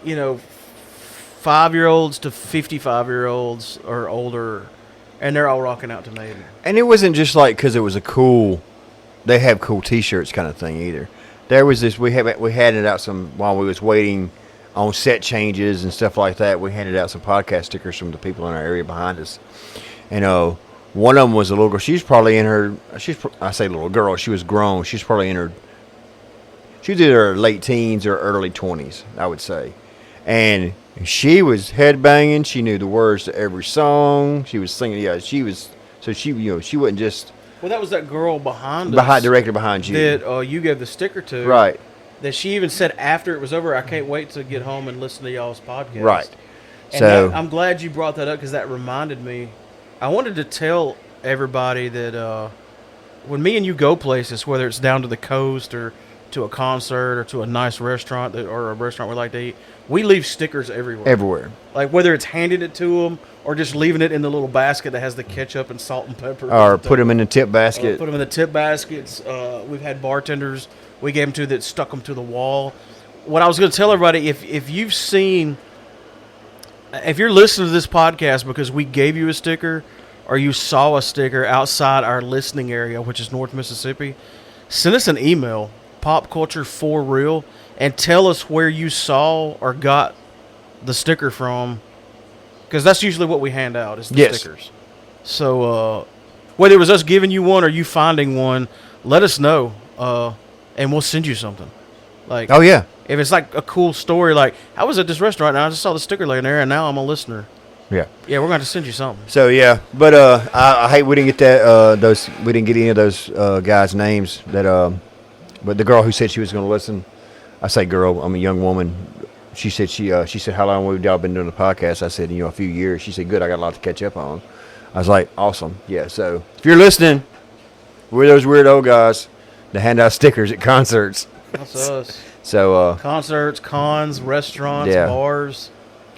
5-year-olds to 55-year-olds or older, and they're all rocking out to Maiden.
And it wasn't just like because it was they have cool T-shirts kind of thing either. There was this, we handed out some while we was waiting on set changes and stuff like that. We handed out some podcast stickers from the people in our area behind us. And one of them was a little girl. She's probably I say little girl, she was grown. She was either her late teens or early 20s, I would say. And she was headbanging. She knew the words to every song. She was singing. Yeah, she wasn't just.
Well, that was that girl
directly behind you.
That you gave the sticker to.
Right.
That she even said after it was over, I can't wait to get home and listen to y'all's podcast.
Right.
And I'm glad you brought that up because that reminded me. I wanted to tell everybody that when me and you go places, whether it's down to the coast or to a concert or to a nice restaurant or a restaurant we like to eat, we leave stickers everywhere.
Everywhere.
Like whether it's handing it to them or just leaving it in the little basket that has the ketchup and salt and pepper.
Or put them in the tip basket.
Put them in the tip baskets. We've had bartenders we gave them to that stuck them to the wall. What I was going to tell everybody, if you're listening to this podcast because we gave you a sticker or you saw a sticker outside our listening area, which is North Mississippi, send us an email, popculture4real, and tell us where you saw or got the sticker from, because that's usually what we hand out is the stickers. So whether it was us giving you one or you finding one, let us know, and we'll send you something. Like,
oh yeah,
if it's like a cool story, like I was at this restaurant and I just saw the sticker laying there, and now I'm a listener.
Yeah,
we're going to send you something.
So yeah, but I hate we didn't get that we didn't get any of those guys' names that but the girl who said she was going to listen, I say girl, I'm a young woman. She said she said how long have y'all been doing the podcast? I said a few years. She said good, I got a lot to catch up on. I was like awesome, yeah. So if you're listening, we're those weird old guys that hand out stickers at concerts.
That's us.
So
concerts, cons, restaurants, bars.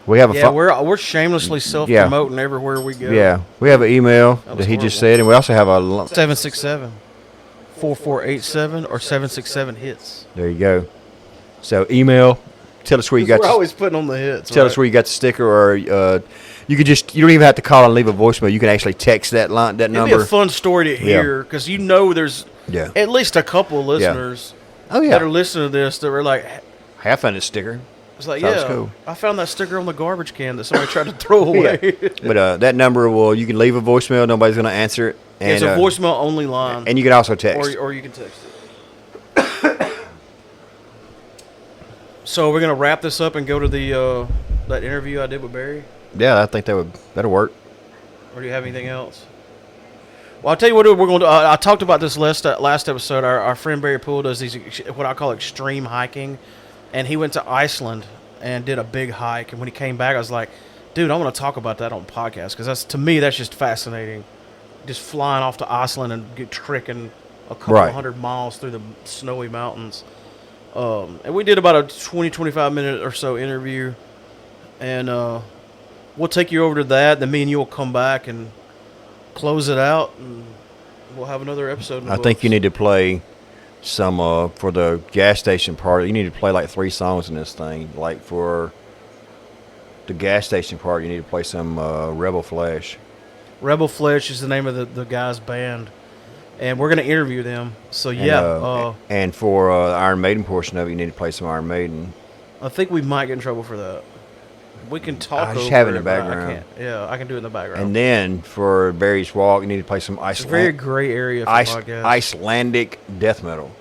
We have a
Yeah, we're shamelessly self-promoting everywhere we go.
Yeah, we have an email that he just said, and we also have a
767-4487 or 767-HITS.
There you go. So email, tell us where you got.
We're always putting on the hits.
Tell us where you got the sticker, or you don't even have to call and leave a voicemail. You can actually text that number.
It'd be a fun story to hear because there's at least a couple of listeners that are listening to this that were like,
"I found a sticker."
It's like,
cool.
I found that sticker on the garbage can that somebody tried to throw away.
But that number you can leave a voicemail. Nobody's going to answer it. And,
it's a voicemail only line,
and you can also text,
or you can text it. So we're gonna wrap this up and go to the that interview I did with Barry.
Yeah, I think that'll work.
Or do you have anything else? Well, I'll tell you what we're going to do. I talked about this last episode. Our friend Barry Poole does these what I call extreme hiking, and he went to Iceland and did a big hike. And when he came back, I was like, dude, I want to talk about that on podcast because to me that's just fascinating. Just flying off to Iceland and trekking a couple of 100 miles through the snowy mountains. And we did about a 20-25 minute or so interview, and we'll take you over to that. Then me and you will come back and close it out, and we'll have another episode.
I think you need to play some for the gas station part. You need to play like 3 songs in this thing. Like for the gas station part, you need to play some Rebel Flesh.
Rebel Flesh is the name of the guy's band, and we're going to interview them. So
and for the Iron Maiden portion of it, you need to play some Iron Maiden.
I think we might get in trouble for that. We can talk.
I just have it in the background.
I can do it in the background.
And then for Barry's Walk, you need to play some
It's a very gray area for podcasts.
Icelandic death metal.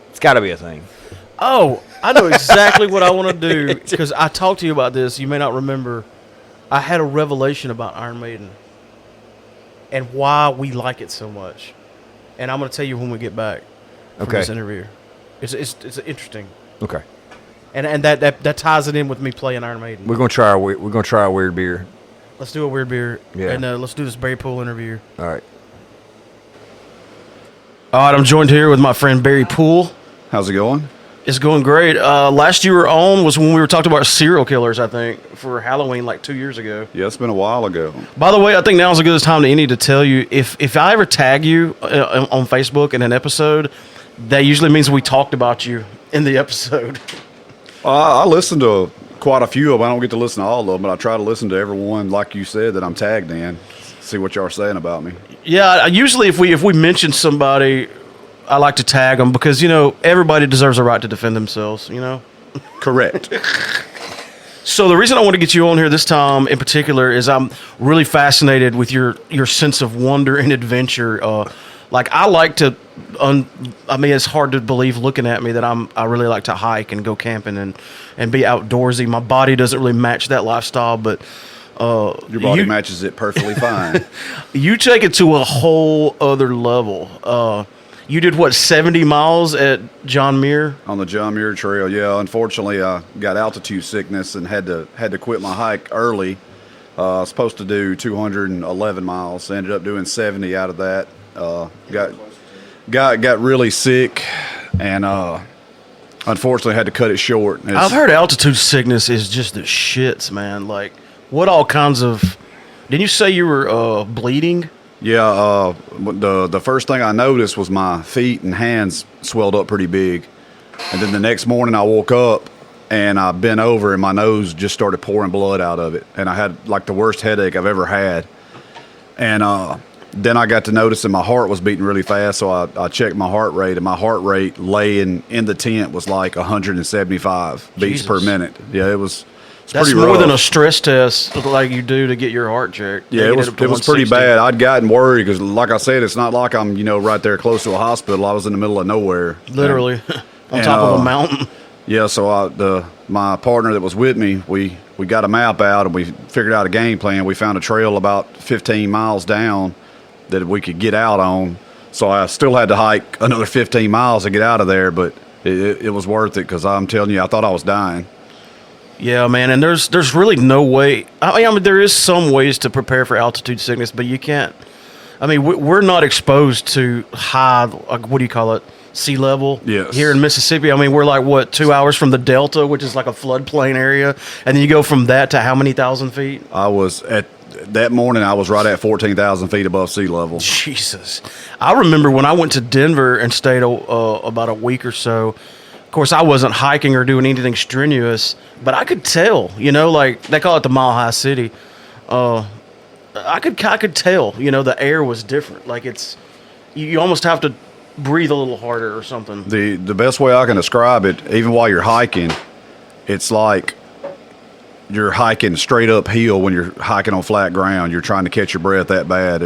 It's got to be a thing.
Oh, I know exactly what I want to do because I talked to you about this. You may not remember. I had a revelation about Iron Maiden and why we like it so much, and I'm going to tell you when we get back from this interview. It's interesting.
Okay.
And that ties it in with me playing Iron Maiden.
We're gonna try a weird beer.
Let's do a weird beer.
Yeah.
And let's do this Barry Poole interview.
All right.
All right. I'm joined here with my friend Barry Poole.
How's it going?
It's going great. Last you were on was when we were talking about serial killers, I think, for Halloween like 2 years ago.
Yeah, it's been a while ago.
By the way, I think now's a good time to tell you, if I ever tag you on Facebook in an episode, that usually means we talked about you in the episode.
I listen to quite a few of them. I don't get to listen to all of them, but I try to listen to everyone, like you said, that I'm tagged in, see what y'all are saying about me.
Yeah, usually if we mention somebody, I like to tag them because, everybody deserves a right to defend themselves,
Correct.
So the reason I want to get you on here this time in particular is I'm really fascinated with your sense of wonder and adventure. I like to, it's hard to believe looking at me that I really like to hike and go camping and be outdoorsy. My body doesn't really match that lifestyle, but
your body matches it perfectly fine.
You take it to a whole other level. You did 70 miles at John Muir?
On the John Muir Trail, yeah. Unfortunately, I got altitude sickness and had to quit my hike early. I was supposed to do 211 miles. Ended up doing 70 out of that. Got really sick, and unfortunately had to cut it short.
I've heard altitude sickness is just the shits, man. Like, what all kinds of... Didn't you say you were bleeding?
Yeah, the first thing I noticed was my feet and hands swelled up pretty big. And then the next morning I woke up and I bent over and my nose just started pouring blood out of it. And I had like the worst headache I've ever had. And then I got to notice that my heart was beating really fast, so I checked my heart rate, and my heart rate laying in the tent was like 175 beats per minute. Yeah, it was...
That's more rough. Than a stress test like you do to get your heart checked.
Yeah, it was pretty bad. I'd gotten worried because, like I said, it's not like I'm right there close to a hospital. I was in the middle of nowhere,
literally on top of a mountain.
Yeah, so my partner that was with me, we got a map out and we figured out a game plan. We found a trail about 15 miles down that we could get out on. So I still had to hike another 15 miles to get out of there, but it was worth it because I'm telling you, I thought I was dying.
Yeah, man, and there's really no way. I mean, there is some ways to prepare for altitude sickness, but you can't. I mean, we're not exposed to high, what do you call it, sea level.
Yes.
Here in Mississippi, I mean, we're like, what, 2 hours from the Delta, which is like a floodplain area. And then you go from that to how many thousand feet?
I was that morning, I was right at 14,000 feet above sea level.
Jesus. I remember when I went to Denver and stayed about a week or so. Of course, I wasn't hiking or doing anything strenuous, but I could tell, like they call it the Mile High City. I could tell, the air was different. Like you almost have to breathe a little harder or something.
The best way I can describe it, even while you're hiking, it's like you're hiking straight uphill when you're hiking on flat ground. You're trying to catch your breath that bad.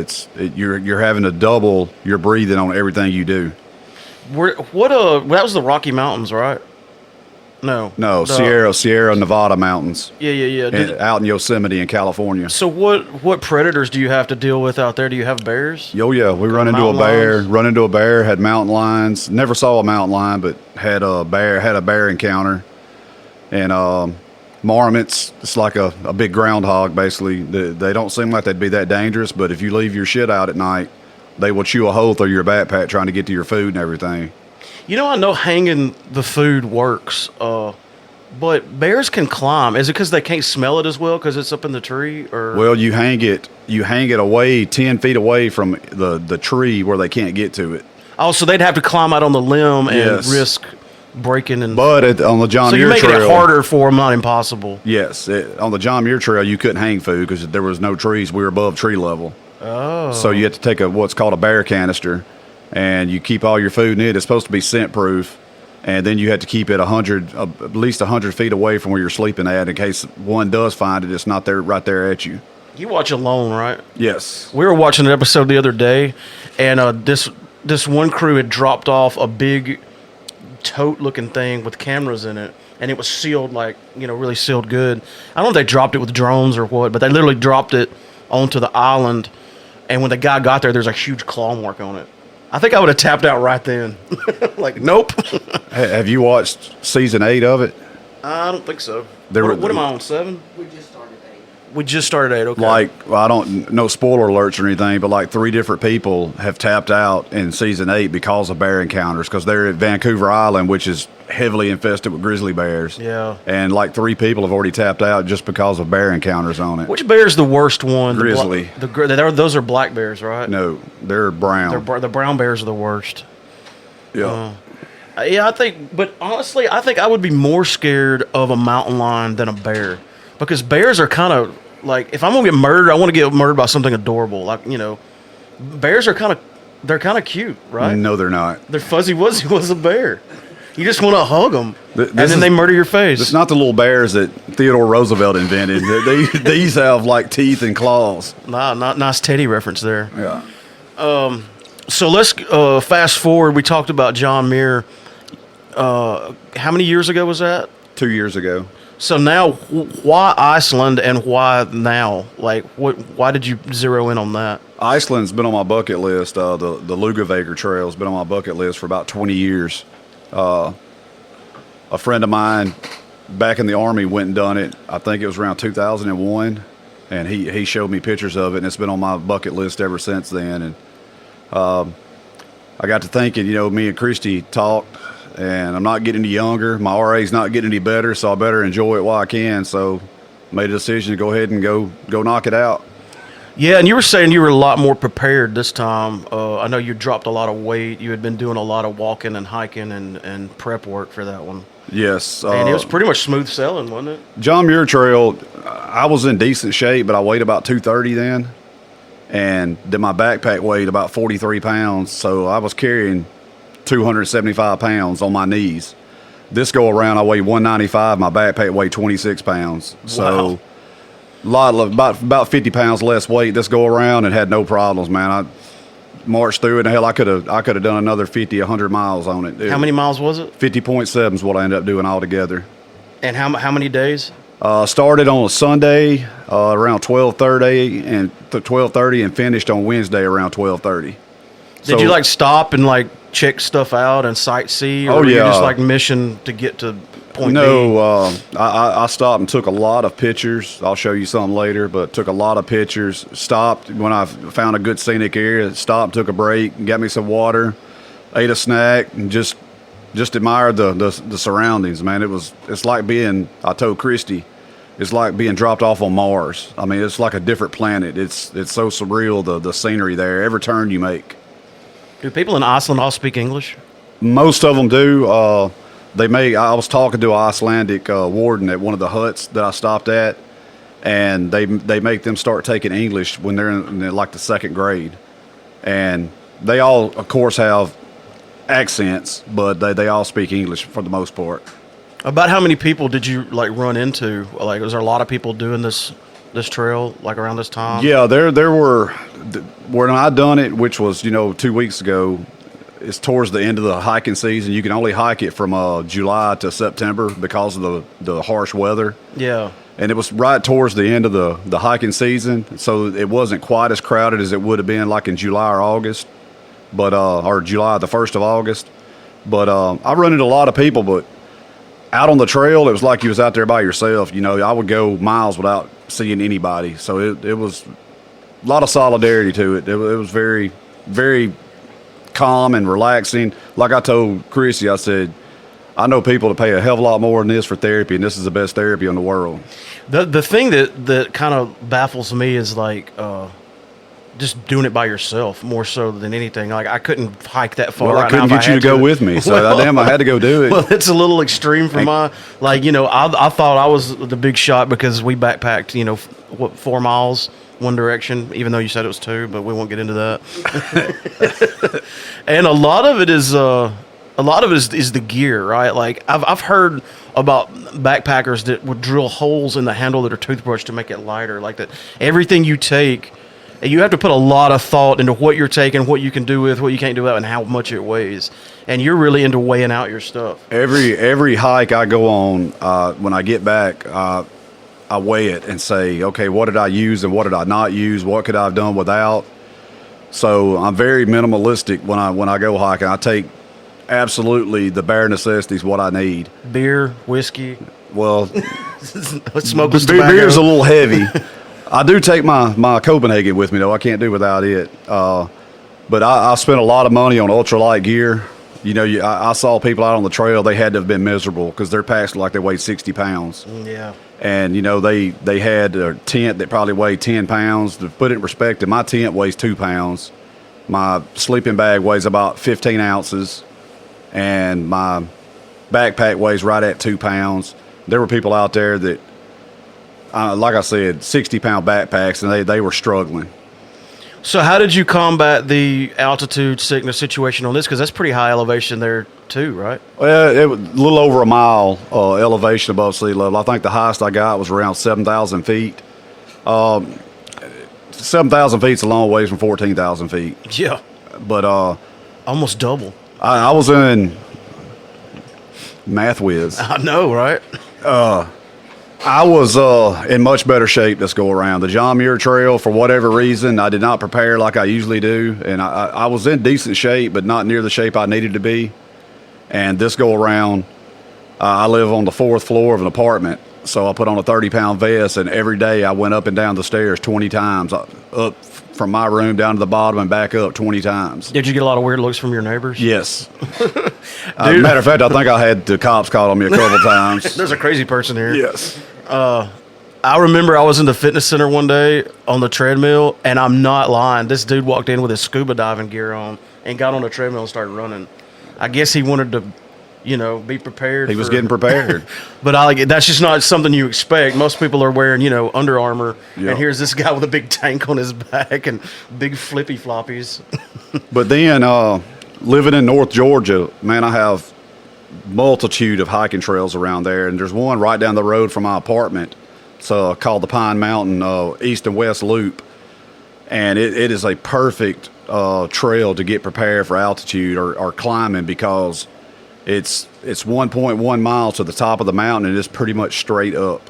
You're having to double your breathing on everything you do.
That was the Rocky Mountains, right? No,
Sierra Nevada mountains.
Yeah.
Out in Yosemite in California.
So what predators do you have to deal with out there? Do you have bears?
Oh yeah, we run into a bear. Had mountain lions. Never saw a mountain lion, but had a bear encounter. And marmots. It's like a big groundhog. Basically, they don't seem like they'd be that dangerous, but if you leave your shit out at night, they will chew a hole through your backpack trying to get to your food and everything.
I know hanging the food works, but bears can climb. Is it because they can't smell it as well because it's up in the tree? Or
well, you hang it away 10 feet away from the tree where they can't get to it.
Oh, so they'd have to climb out on the limb and risk breaking.
But on the John Muir Trail,
so you're making it harder for them, not impossible.
Yes, on the John Muir Trail, you couldn't hang food because there was no trees. We were above tree level.
Oh,
so you have to take what's called a bear canister. And you keep all your food in it. It's supposed to be scent proof, and then you have to keep it at least 100 feet away from where you're sleeping at, in case one does find it. It's not there right there at you.
You watch Alone, right?
Yes.
We were watching an episode the other day, and this one crew had dropped off a big tote-looking thing with cameras in it, and it was sealed really sealed good. I don't know if they dropped it with drones or what, but they literally dropped it onto the island, and when the guy got there's a huge claw mark on it. I think I would have tapped out right then. Nope.
Have you watched season 8 of it?
I don't think so. What am I on, 7? We just started 8, okay.
I don't know spoiler alerts or anything, but 3 different people have tapped out in season 8 because of bear encounters, because they're at Vancouver Island, which is heavily infested with grizzly bears.
Yeah.
And 3 people have already tapped out just because of bear encounters on it.
Which bear's the worst one?
Grizzly.
Those are black bears, right?
No, they're brown.
The brown bears are the worst.
Yeah.
Yeah, honestly, I think I would be more scared of a mountain lion than a bear. Because bears are kind of if I'm going to get murdered, I want to get murdered by something adorable. Bears are they're kind of cute, right?
No, they're not.
They're Fuzzy Wuzzy was a bear. You just want to hug them, and then they murder your face.
It's not the little bears that Theodore Roosevelt invented. These have teeth and claws.
Nice Teddy reference there.
Yeah.
So let's fast forward. We talked about John Muir. How many years ago was that?
2 years ago.
So now, why Iceland and why now? Why did you zero in on that?
Iceland's been on my bucket list. The Lugavager Trail's been on my bucket list for about 20 years. A friend of mine back in the Army went and done it. I think it was around 2001, and he showed me pictures of it, and it's been on my bucket list ever since then. And I got to thinking, me and Christy talked, and I'm not getting any younger. My RA's not getting any better, so I better enjoy it while I can. So made a decision to go ahead and go knock it out.
Yeah, and you were saying you were a lot more prepared this time. I know you dropped a lot of weight. You had been doing a lot of walking and hiking and prep work for that one.
Yes.
And it was pretty much smooth sailing, wasn't it?
John Muir Trail, I was in decent shape, but I weighed about 230 then. And then my backpack weighed about 43 pounds, so I was carrying 275 pounds on my knees. This go around, I weigh 195. My backpack weighed 26 pounds. So about 50 pounds less weight this go around, and had no problems, man. I marched through it, and hell, I could have done another 50, 100 miles on it.
How many miles was it?
50.7 is what I ended up doing altogether.
And how many days?
Started on a Sunday around 12:30 and finished on Wednesday around 12:30.
Did you stop and check stuff out and sightsee? Or were you just mission to get to point B?
No, I stopped and took a lot of pictures. I'll show you some later, but took a lot of pictures. Stopped when I found a good scenic area. Stopped, took a break, got me some water. ate a snack, and just admired the surroundings, man. It's like being, I told Christy, it's like being dropped off on Mars. I mean, it's like a different planet. It's so surreal, the scenery there, every turn you make.
Do people in Iceland all speak English?
Most of them do. I was talking to an Icelandic warden at one of the huts that I stopped at, and they make them start taking English when they're in like the second grade. And they all, of course, have accents, but they all speak English for the most part.
About how many people did you like run into? Like, was there a lot of people doing this trail like around this time?
Yeah, there were. When I done it, which was 2 weeks ago, it's towards the end of the hiking season. You can only hike it from July to September because of the harsh weather.
Yeah.
And it was right towards the end of the hiking season, so it wasn't quite as crowded as it would have been like in July or August, or July, the 1st of August. But I run into a lot of people, but out on the trail, it was like you was out there by yourself. I would go miles without seeing anybody. So it was a lot of solidarity to it. It was very, very calm and relaxing. Like I told Chrissy, I said, I know people to pay a hell of a lot more than this for therapy, and this is the best therapy in the world.
The thing that kind of baffles me is like just doing it by yourself more so than anything. Like I couldn't hike that far.
Well,
right
I couldn't
now
get you to go with me, so I had to go do it.
Well, it's a little extreme for my I thought I was the big shot because we backpacked 4 miles one direction, even though you said it was 2, but we won't get into that. And a lot of it is the gear, right? Like I've heard about backpackers that would drill holes in the handle of their toothbrush to make it lighter. Like that, everything you take, you have to put a lot of thought into what you're taking, what you can do with, what you can't do with, and how much it weighs. And you're really into weighing out your stuff.
Every hike I go on, when I get back, I weigh it and say, okay, what did I use and what did I not use? What could I have done without? So I'm very minimalistic when I go hiking. I take absolutely the bare necessities, what I need.
Beer, whiskey.
Well,
smokeless tobacco.
Beer's a little heavy. I do take my Copenhagen with me, though. I can't do without it. But I spent a lot of money on ultralight gear. I saw people out on the trail, they had to have been miserable because their packs like they weighed 60 pounds.
Yeah.
And, they had a tent that probably weighed 10 pounds. To put it in perspective, my tent weighs 2 pounds. My sleeping bag weighs about 15 ounces. And my backpack weighs right at 2 pounds. There were people out there that, like I said, 60-pound backpacks, and they were struggling.
So how did you combat the altitude sickness situation on this? Because that's pretty high elevation there too, right?
Well, it was a little over a mile elevation above sea level. I think the highest I got was around 7,000 feet. 7,000 feet's a long ways from 14,000 feet.
Yeah.
But
almost double.
I was in Math Whiz.
I know, right?
I was in much better shape this go around. The John Muir Trail, for whatever reason, I did not prepare like I usually do. And I was in decent shape, but not near the shape I needed to be. And this go around, I live on the 4th floor of an apartment. So I put on a 30-pound vest, and every day I went up and down the stairs 20 times, up from my room down to the bottom and back up 20 times.
Did you get a lot of weird looks from your neighbors?
Yes. Matter of fact, I think I had the cops call on me a couple times.
There's a crazy person here.
Yes.
I remember I was in the fitness center one day on the treadmill, and I'm not lying. This dude walked in with his scuba diving gear on and got on the treadmill and started running. I guess he wanted to, be prepared.
He was getting prepared.
But that's just not something you expect. Most people are wearing, Under Armour,
Yep.
And here's this guy with a big tank on his back and big flippy floppies.
But then, living in North Georgia, man, I have multitude of hiking trails around there, and there's one right down the road from my apartment. It's called the Pine Mountain East and West Loop, and it is a perfect trail to get prepared for altitude or climbing because it's 1.1 miles to the top of the mountain, and it's pretty much straight up.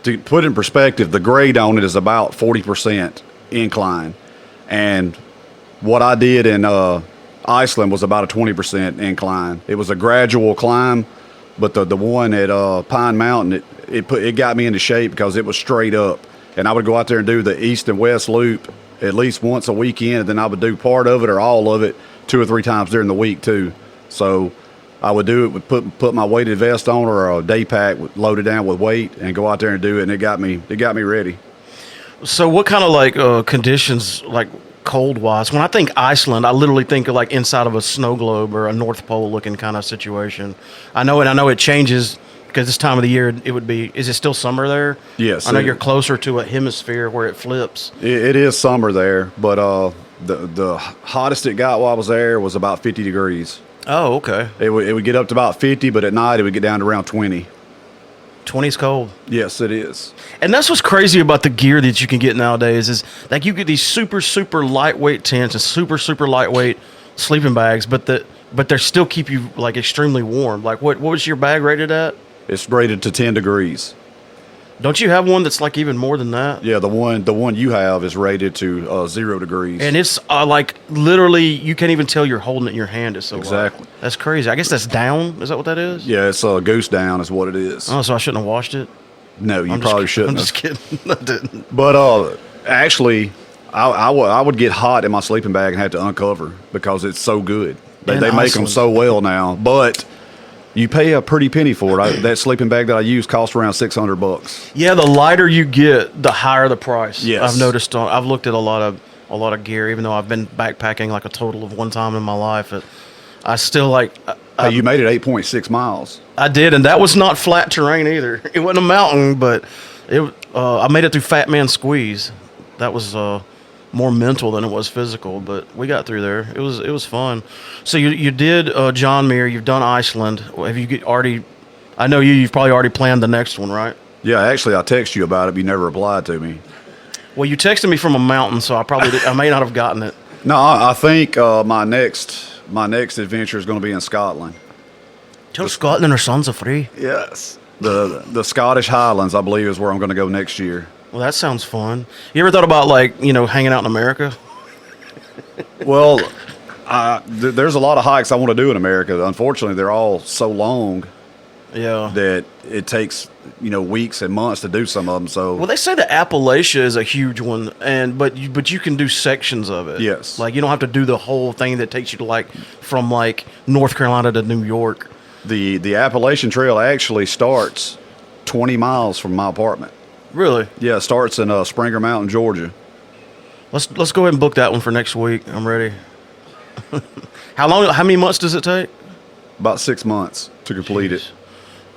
To put in perspective, the grade on it is about 40% incline, and what I did in Iceland was about a 20% incline. It was a gradual climb, but the one at Pine Mountain, it got me into shape because it was straight up. And I would go out there and do the East and West Loop at least once a weekend, and then I would do part of it or all of it 2 or 3 times during the week too. So I would do it with put my weighted vest on or a day pack loaded down with weight and go out there and do it, and it got me ready.
So what kind of like conditions, like cold wise? When I think Iceland, I literally think of like inside of a snow globe or a North Pole looking kind of situation. I know it changes because this time of the year it would be. Is it still summer there?
Yes.
I know you're closer to a hemisphere where it flips.
It is summer there, but the hottest it got while I was there was about 50 degrees.
Oh, okay.
It would get up to about 50, but at night it would get down to around 20.
20's cold.
Yes, it is.
And that's what's crazy about the gear that you can get nowadays is like you get these super, super lightweight tents and super, super lightweight sleeping bags, but they still keep you like extremely warm. Like what was your bag rated at?
It's rated to 10 degrees.
Don't you have one that's like even more than that?
Yeah, the one you have is rated to 0 degrees.
And it's like literally you can't even tell you're holding it in your hand. It's so
Exactly.
light. That's crazy. I guess that's down. Is that what that is?
Yeah, it's a goose down is what it is.
Oh, so I shouldn't have washed it?
No, you
I'm
probably
just,
shouldn't.
I'm
have.
just kidding. I didn't.
But actually, I would get hot in my sleeping bag and have to uncover because it's so good. They
In
make them
Iceland.
so well now. But you pay a pretty penny for it. That sleeping bag that I use costs around $600.
Yeah, the lighter you get, the higher the price.
Yes.
I've noticed. I've looked at a lot of gear, even though I've been backpacking like a total of one time in my life. I still like.
Hey, you made it 8.6 miles.
I did, and that was not flat terrain either. It wasn't a mountain, but I made it through Fat Man Squeeze. That was more mental than it was physical, but we got through there. It was fun. So you did John Muir. You've done Iceland. Have you already? I know you've probably already planned the next one, right?
Yeah, actually, I texted you about it, but you never replied to me.
Well, you texted me from a mountain, so I may not have gotten it.
No, I think my next adventure is going to be in Scotland.
Tell Scotland our sons are free.
Yes. The Scottish Highlands, I believe, is where I'm going to go next year.
Well, that sounds fun. You ever thought about hanging out in America?
Well, there's a lot of hikes I want to do in America. Unfortunately, they're all so long
Yeah.
that it takes weeks and months to do some of them. So
Well, they say the Appalachia is a huge one, but you can do sections of it.
Yes.
Like you don't have to do the whole thing that takes you to from North Carolina to New York.
the Appalachian Trail actually starts 20 miles from my apartment.
Really?
Yeah, it starts in Springer Mountain, Georgia.
Let's go ahead and book that one for next week. I'm ready. How many months does it take?
About 6 months to complete it.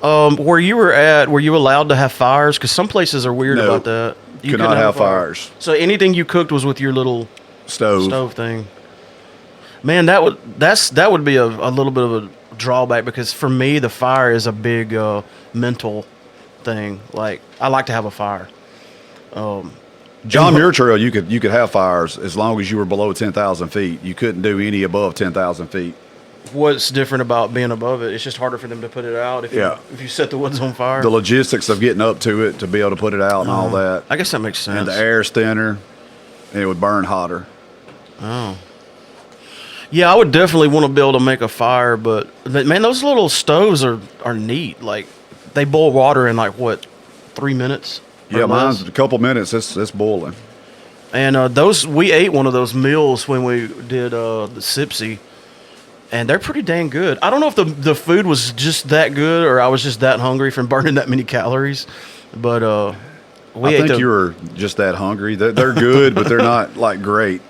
Where you were at, were you allowed to have fires? Because some places are weird
No.
about that. You
Could not
couldn't
have
a fire.
fires.
So anything you cooked was with your little
Stove.
thing. Man, that would be a little bit of a drawback because for me the fire is a big mental thing. Like I like to have a fire.
John Muir Trail, you could have fires as long as you were below 10,000 feet. You couldn't do any above 10,000 feet.
What's different about being above it? It's just harder for them to put it out if you set the woods on fire.
The logistics of getting up to it to be able to put it out and all that.
I guess that makes sense.
And the air's thinner, and it would burn hotter.
Oh. Yeah, I would definitely want to be able to make a fire, but man, those little stoves are neat. Like they boil water in 3 minutes? or
Yeah,
less?
mine's a couple minutes. It's boiling.
And we ate one of those meals when we did the Sipsy, and they're pretty dang good. I don't know if the food was just that good or I was just that hungry from burning that many calories, but
I think you were just that hungry. They're good, but they're not great.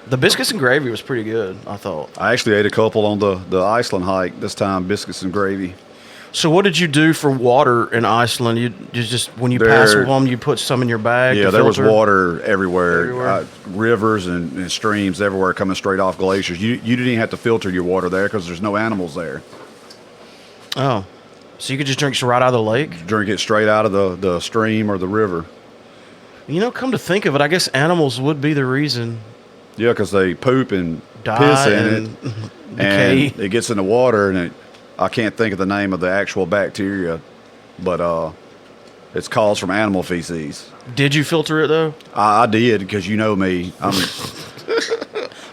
the biscuits and gravy was pretty good, I thought.
I actually ate a couple on the Iceland hike this time, biscuits and gravy.
So what did you do for water in Iceland? You just when you pass them, you put some in your bag.
Yeah,
to
there was
filter?
water everywhere.
Everywhere?
Rivers and streams everywhere coming straight off glaciers. You didn't even have to filter your water there because there's no animals there.
Oh, so you could just drink right out of the lake?
Drink it straight out of the stream or the river.
Come to think of it, I guess animals would be the reason.
Yeah, because they poop and
Die
piss in
and
it,
decay.
and it gets in the water, and I can't think of the name of the actual bacteria, but it's caused from animal feces.
Did you filter it though?
I did because you know me.
I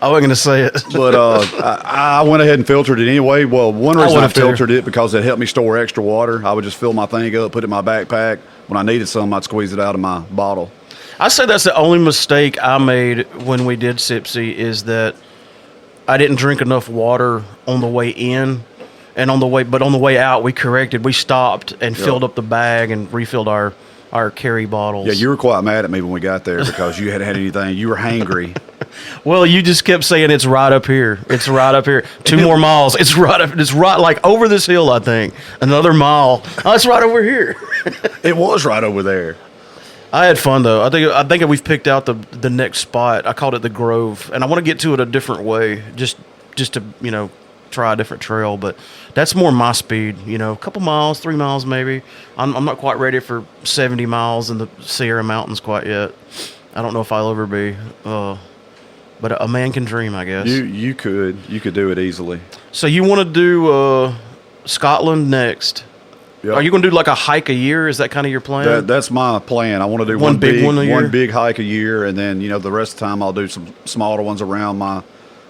wasn't going to say it.
But I went ahead and filtered it anyway. Well, one reason I
would've too.
filtered it because it helped me store extra water. I would just fill my thing up, put it in my backpack. When I needed some, I'd squeeze it out of my bottle.
I say that's the only mistake I made when we did Sipsy is that I didn't drink enough water on the way in, and on the way out, we corrected. We stopped and filled up the bag and refilled our carry bottles.
Yeah, you were quite mad at me when we got there because you hadn't had anything. You were hangry.
Well, you just kept saying it's right up here. It's right up here. 2 more miles. It's right up. It's right like over this hill. I think another mile. Oh, it's right over here.
It was right over there.
I had fun though. I think we've picked out the next spot. I called it the Grove, and I want to get to it a different way, just to try a different trail. But that's more my speed. A couple miles, 3 miles maybe. I'm not quite ready for 70 miles in the Sierra Mountains quite yet. I don't know if I'll ever be. But a man can dream, I guess.
You could do it easily.
So you want to do Scotland next?
Yep.
Are you going to do like a hike a year? Is that kind of your plan?
That's my plan. I want to do
one
big hike a year, and then the rest of the time I'll do some smaller ones around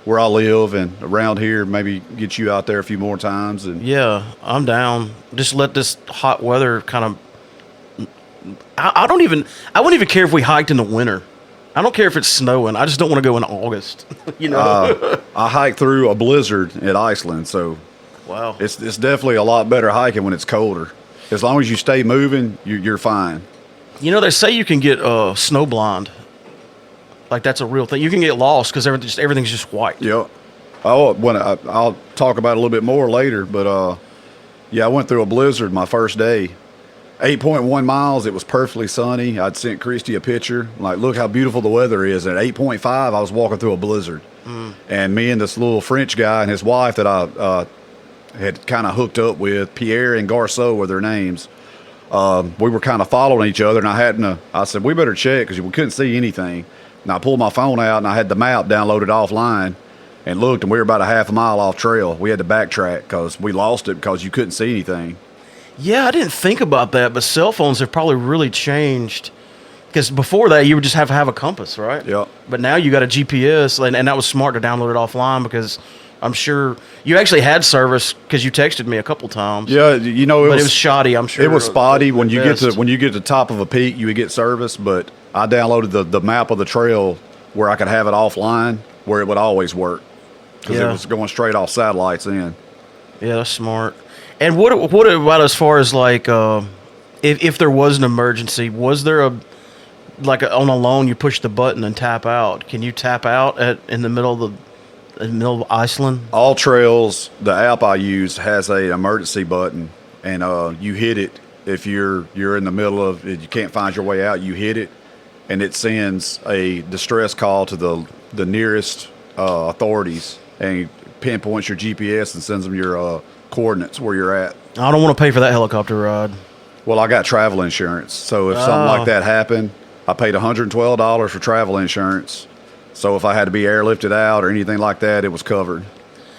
where I live and around here. Maybe get you out there a few more times. And
yeah, I'm down. Just let this hot weather kind of. I wouldn't even care if we hiked in the winter. I don't care if it's snowing. I just don't want to go in August.
I hiked through a blizzard at Iceland, so
wow,
it's definitely a lot better hiking when it's colder. As long as you stay moving, you're fine.
They say you can get snow blind. Like that's a real thing. You can get lost because everything's just white.
Yep. I'll talk about it a little bit more later, but I went through a blizzard my first day. 8.1 miles. It was perfectly sunny. I'd sent Christy a picture. Like, look how beautiful the weather is. And at 8.5, I was walking through a blizzard. And me and this little French guy and his wife that I had kind of hooked up with, Pierre and Garceau were their names. We were kind of following each other, and I said, we better check because we couldn't see anything. And I pulled my phone out, and I had the map downloaded offline and looked, and we were about a half a mile off trail. We had to backtrack because we lost it because you couldn't see anything.
Yeah, I didn't think about that, but cell phones have probably really changed. Because before that, you would just have to have a compass, right?
Yep.
But now you got a GPS, and that was smart to download it offline because I'm sure you actually had service because you texted me a couple times.
Yeah, it was
shoddy. I'm sure
it was spotty. When you get to the top of a peak, you would get service. But I downloaded the map of the trail where I could have it offline, where it would always work because it was going straight off satellites in.
Yeah, that's smart. And what about as far as like if there was an emergency, was there on a loan you push the button and tap out? Can you tap out in the middle of Iceland?
All trails, the app I use has a emergency button, and you hit it if you're in the middle of it, you can't find your way out. You hit it, and it sends a distress call to the nearest authorities and pinpoints your GPS and sends them your coordinates where you're at.
I don't want to pay for that helicopter ride.
Well, I got travel insurance, so if something like that happened, I paid $112 for travel insurance. So if I had to be airlifted out or anything like that, it was covered.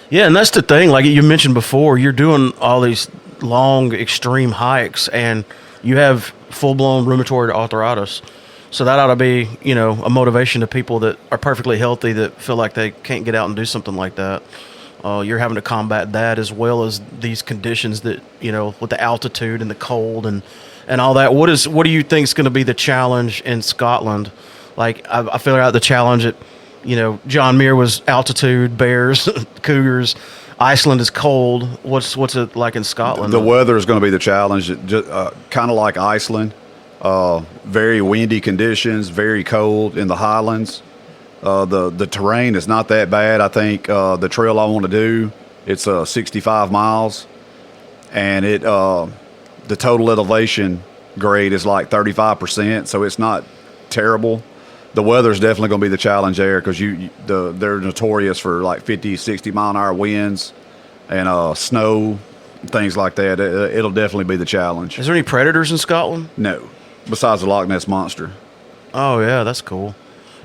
Yeah,
and that's the thing. Like you mentioned before, you're doing all these long, extreme hikes, and you have full-blown rheumatoid arthritis. So that ought to be, a motivation to people that are perfectly healthy that feel like they can't get out and do something like that. You're having to combat that as well as these conditions that, with the altitude and the cold and all that. What do you think is going to be the challenge in Scotland? Like, I figured out the challenge at, John Muir was altitude, bears, cougars. Iceland is cold. What's it like in Scotland?
The weather is going to be the challenge, kind of like Iceland. Very windy conditions, very cold in the highlands. The terrain is not that bad. I think the trail I want to do, it's 65 miles, and the total elevation grade is like 35%, so it's not terrible. The weather's definitely going to be the challenge there because they're notorious for like 50, 60 mile an hour winds and snow, things like that. It'll definitely be the challenge.
Is there any predators in Scotland?
No, besides the Loch Ness Monster.
Oh yeah, that's cool.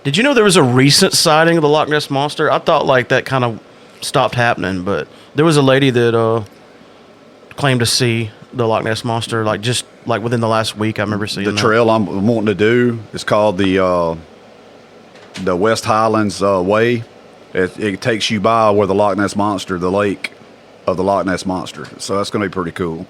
Did you know there was a recent sighting of the Loch Ness Monster? I thought like that kind of stopped happening, but there was a lady that claimed to see the Loch Ness Monster just within the last week. I remember seeing
the trail I'm wanting to do is called the West Highlands Way. It takes you by where the Loch Ness Monster, the lake of the Loch Ness Monster. So that's going to be pretty cool.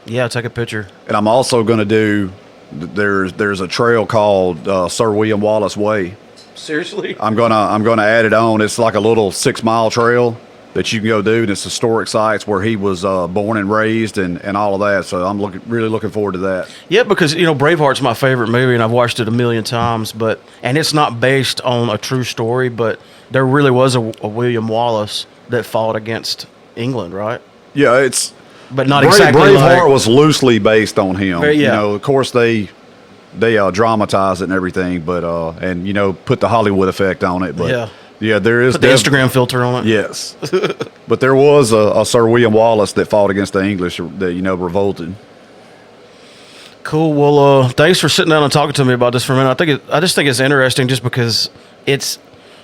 Yeah, take a picture.
And I'm also going to do. There's a trail called Sir William Wallace Way,
Seriously?
I'm gonna add it on. It's like a little 6-mile trail that you can go do, and it's historic sites where he was born and raised, and all of that. So I'm really looking forward to that.
Yeah, because Braveheart's my favorite movie, and I've watched it a million times. And it's not based on a true story, but there really was a William Wallace that fought against England, right?
Yeah, it's
But not exactly
Braveheart
like,
was loosely based on him.
Yeah.
You know, of course they dramatize it and everything, but and put the Hollywood effect on it. But yeah, there is
put the Instagram filter on it.
Yes, but there was a Sir William Wallace that fought against the English that revolted.
Cool. Well, thanks for sitting down and talking to me about this for a minute. I just think it's interesting, just because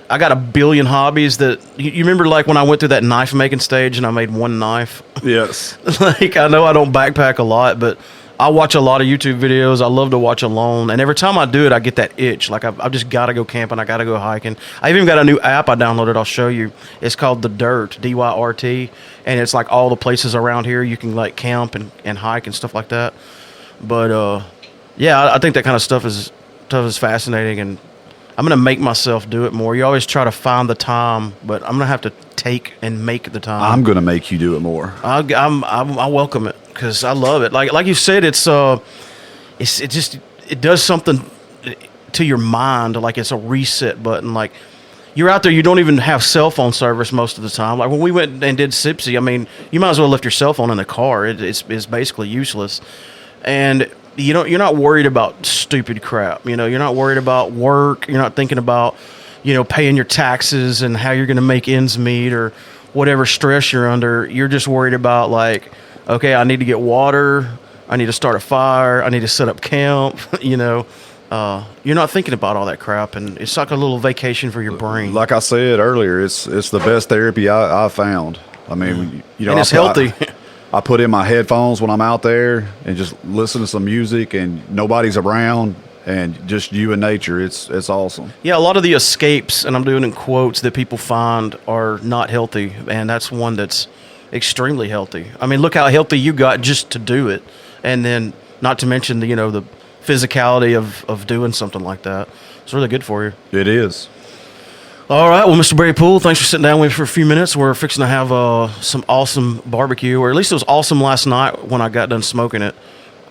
I got a billion hobbies that you remember, like when I went through that knife making stage and I made one knife.
Yes.
Like, I know I don't backpack a lot, but I watch a lot of YouTube videos. I love to watch alone, and every time I do it, I get that itch. Like, I've just got to go camping. I got to go hiking. I even got a new app I downloaded. I'll show you. It's called The Dirt, DYRT, and it's like all the places around here you can like camp and hike and stuff like that. But yeah, I think that kind of stuff is fascinating, and I'm gonna make myself do it more. You always try to find the time, but I'm gonna have to take and make the time.
I'm gonna make you do it more.
I welcome it because I love it. Like you said, it does something to your mind. Like, it's a reset button. Like, you're out there, you don't even have cell phone service most of the time. Like when we went and did Sipsy, I mean, you might as well left your cell phone in the car. It's basically useless, and you're not worried about stupid crap. You're not worried about work. You're not thinking about, paying your taxes and how you're going to make ends meet or whatever stress you're under. You're just worried about, like, okay, I need to get water. I need to start a fire. I need to set up camp. You're not thinking about all that crap, and it's like a little vacation for your brain.
Like I said earlier, it's the best therapy I've found. I mean,
and it's healthy.
I put in my headphones when I'm out there and just listen to some music, and nobody's around, and just you and nature. It's awesome.
Yeah, a lot of the escapes, and I'm doing in quotes, that people find are not healthy, and that's one that's extremely healthy. I mean, look how healthy you got just to do it, and then not to mention the the physicality of doing something like that. It's really good for you.
It is.
All right, well, Mr. Barry Poole, thanks for sitting down with me for a few minutes. We're fixing to have some awesome barbecue, or at least it was awesome last night when I got done smoking it.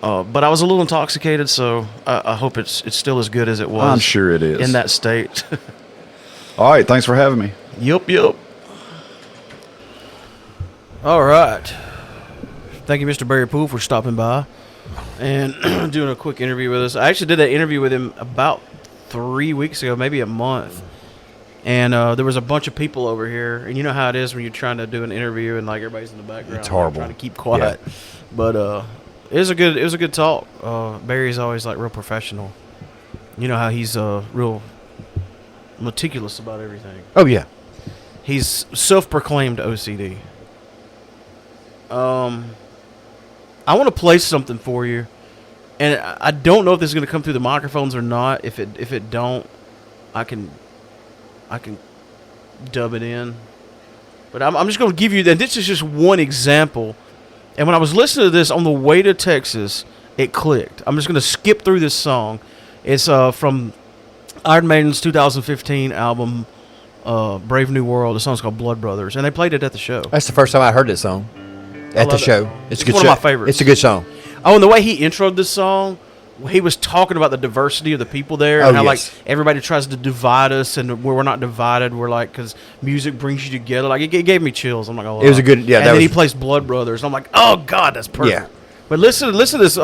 But I was a little intoxicated, so I hope it's still as good as it was.
I'm sure it is.
In that state.
All right, thanks for having me.
Yep. All right. Thank you, Mr. Barry Poole, for stopping by and doing a quick interview with us. I actually did that interview with him about 3 weeks ago, maybe a month. And there was a bunch of people over here, and you know how it is when you're trying to do an interview and like everybody's in the background.
It's horrible.
Trying to keep quiet. Yeah. But it was a good talk. Barry's always like real professional. You know how he's real meticulous about everything.
Oh yeah,
he's self-proclaimed OCD. I want to play something for you, and I don't know if this is going to come through the microphones or not. If it don't, I can dub it in. But I'm just going to give you that. This is just one example. And when I was listening to this on the way to Texas, it clicked. I'm just going to skip through this song. It's from Iron Maiden's 2015 album, Brave New World. The song's called Blood Brothers, and they played it at the show.
that's the first time I heard this song at the show. It's a good
one
show.
of my favorites.
It's a good song.
Oh, and the way he introed this song, he was talking about the diversity of the people there, and how like everybody tries to divide us, and we're not divided. We're like, because music brings you together. Like, it gave me chills. I'm not gonna lie.
It was a good, yeah.
And then he plays Blood Brothers. And I'm like, oh god, that's perfect.
Yeah.
But listen to this,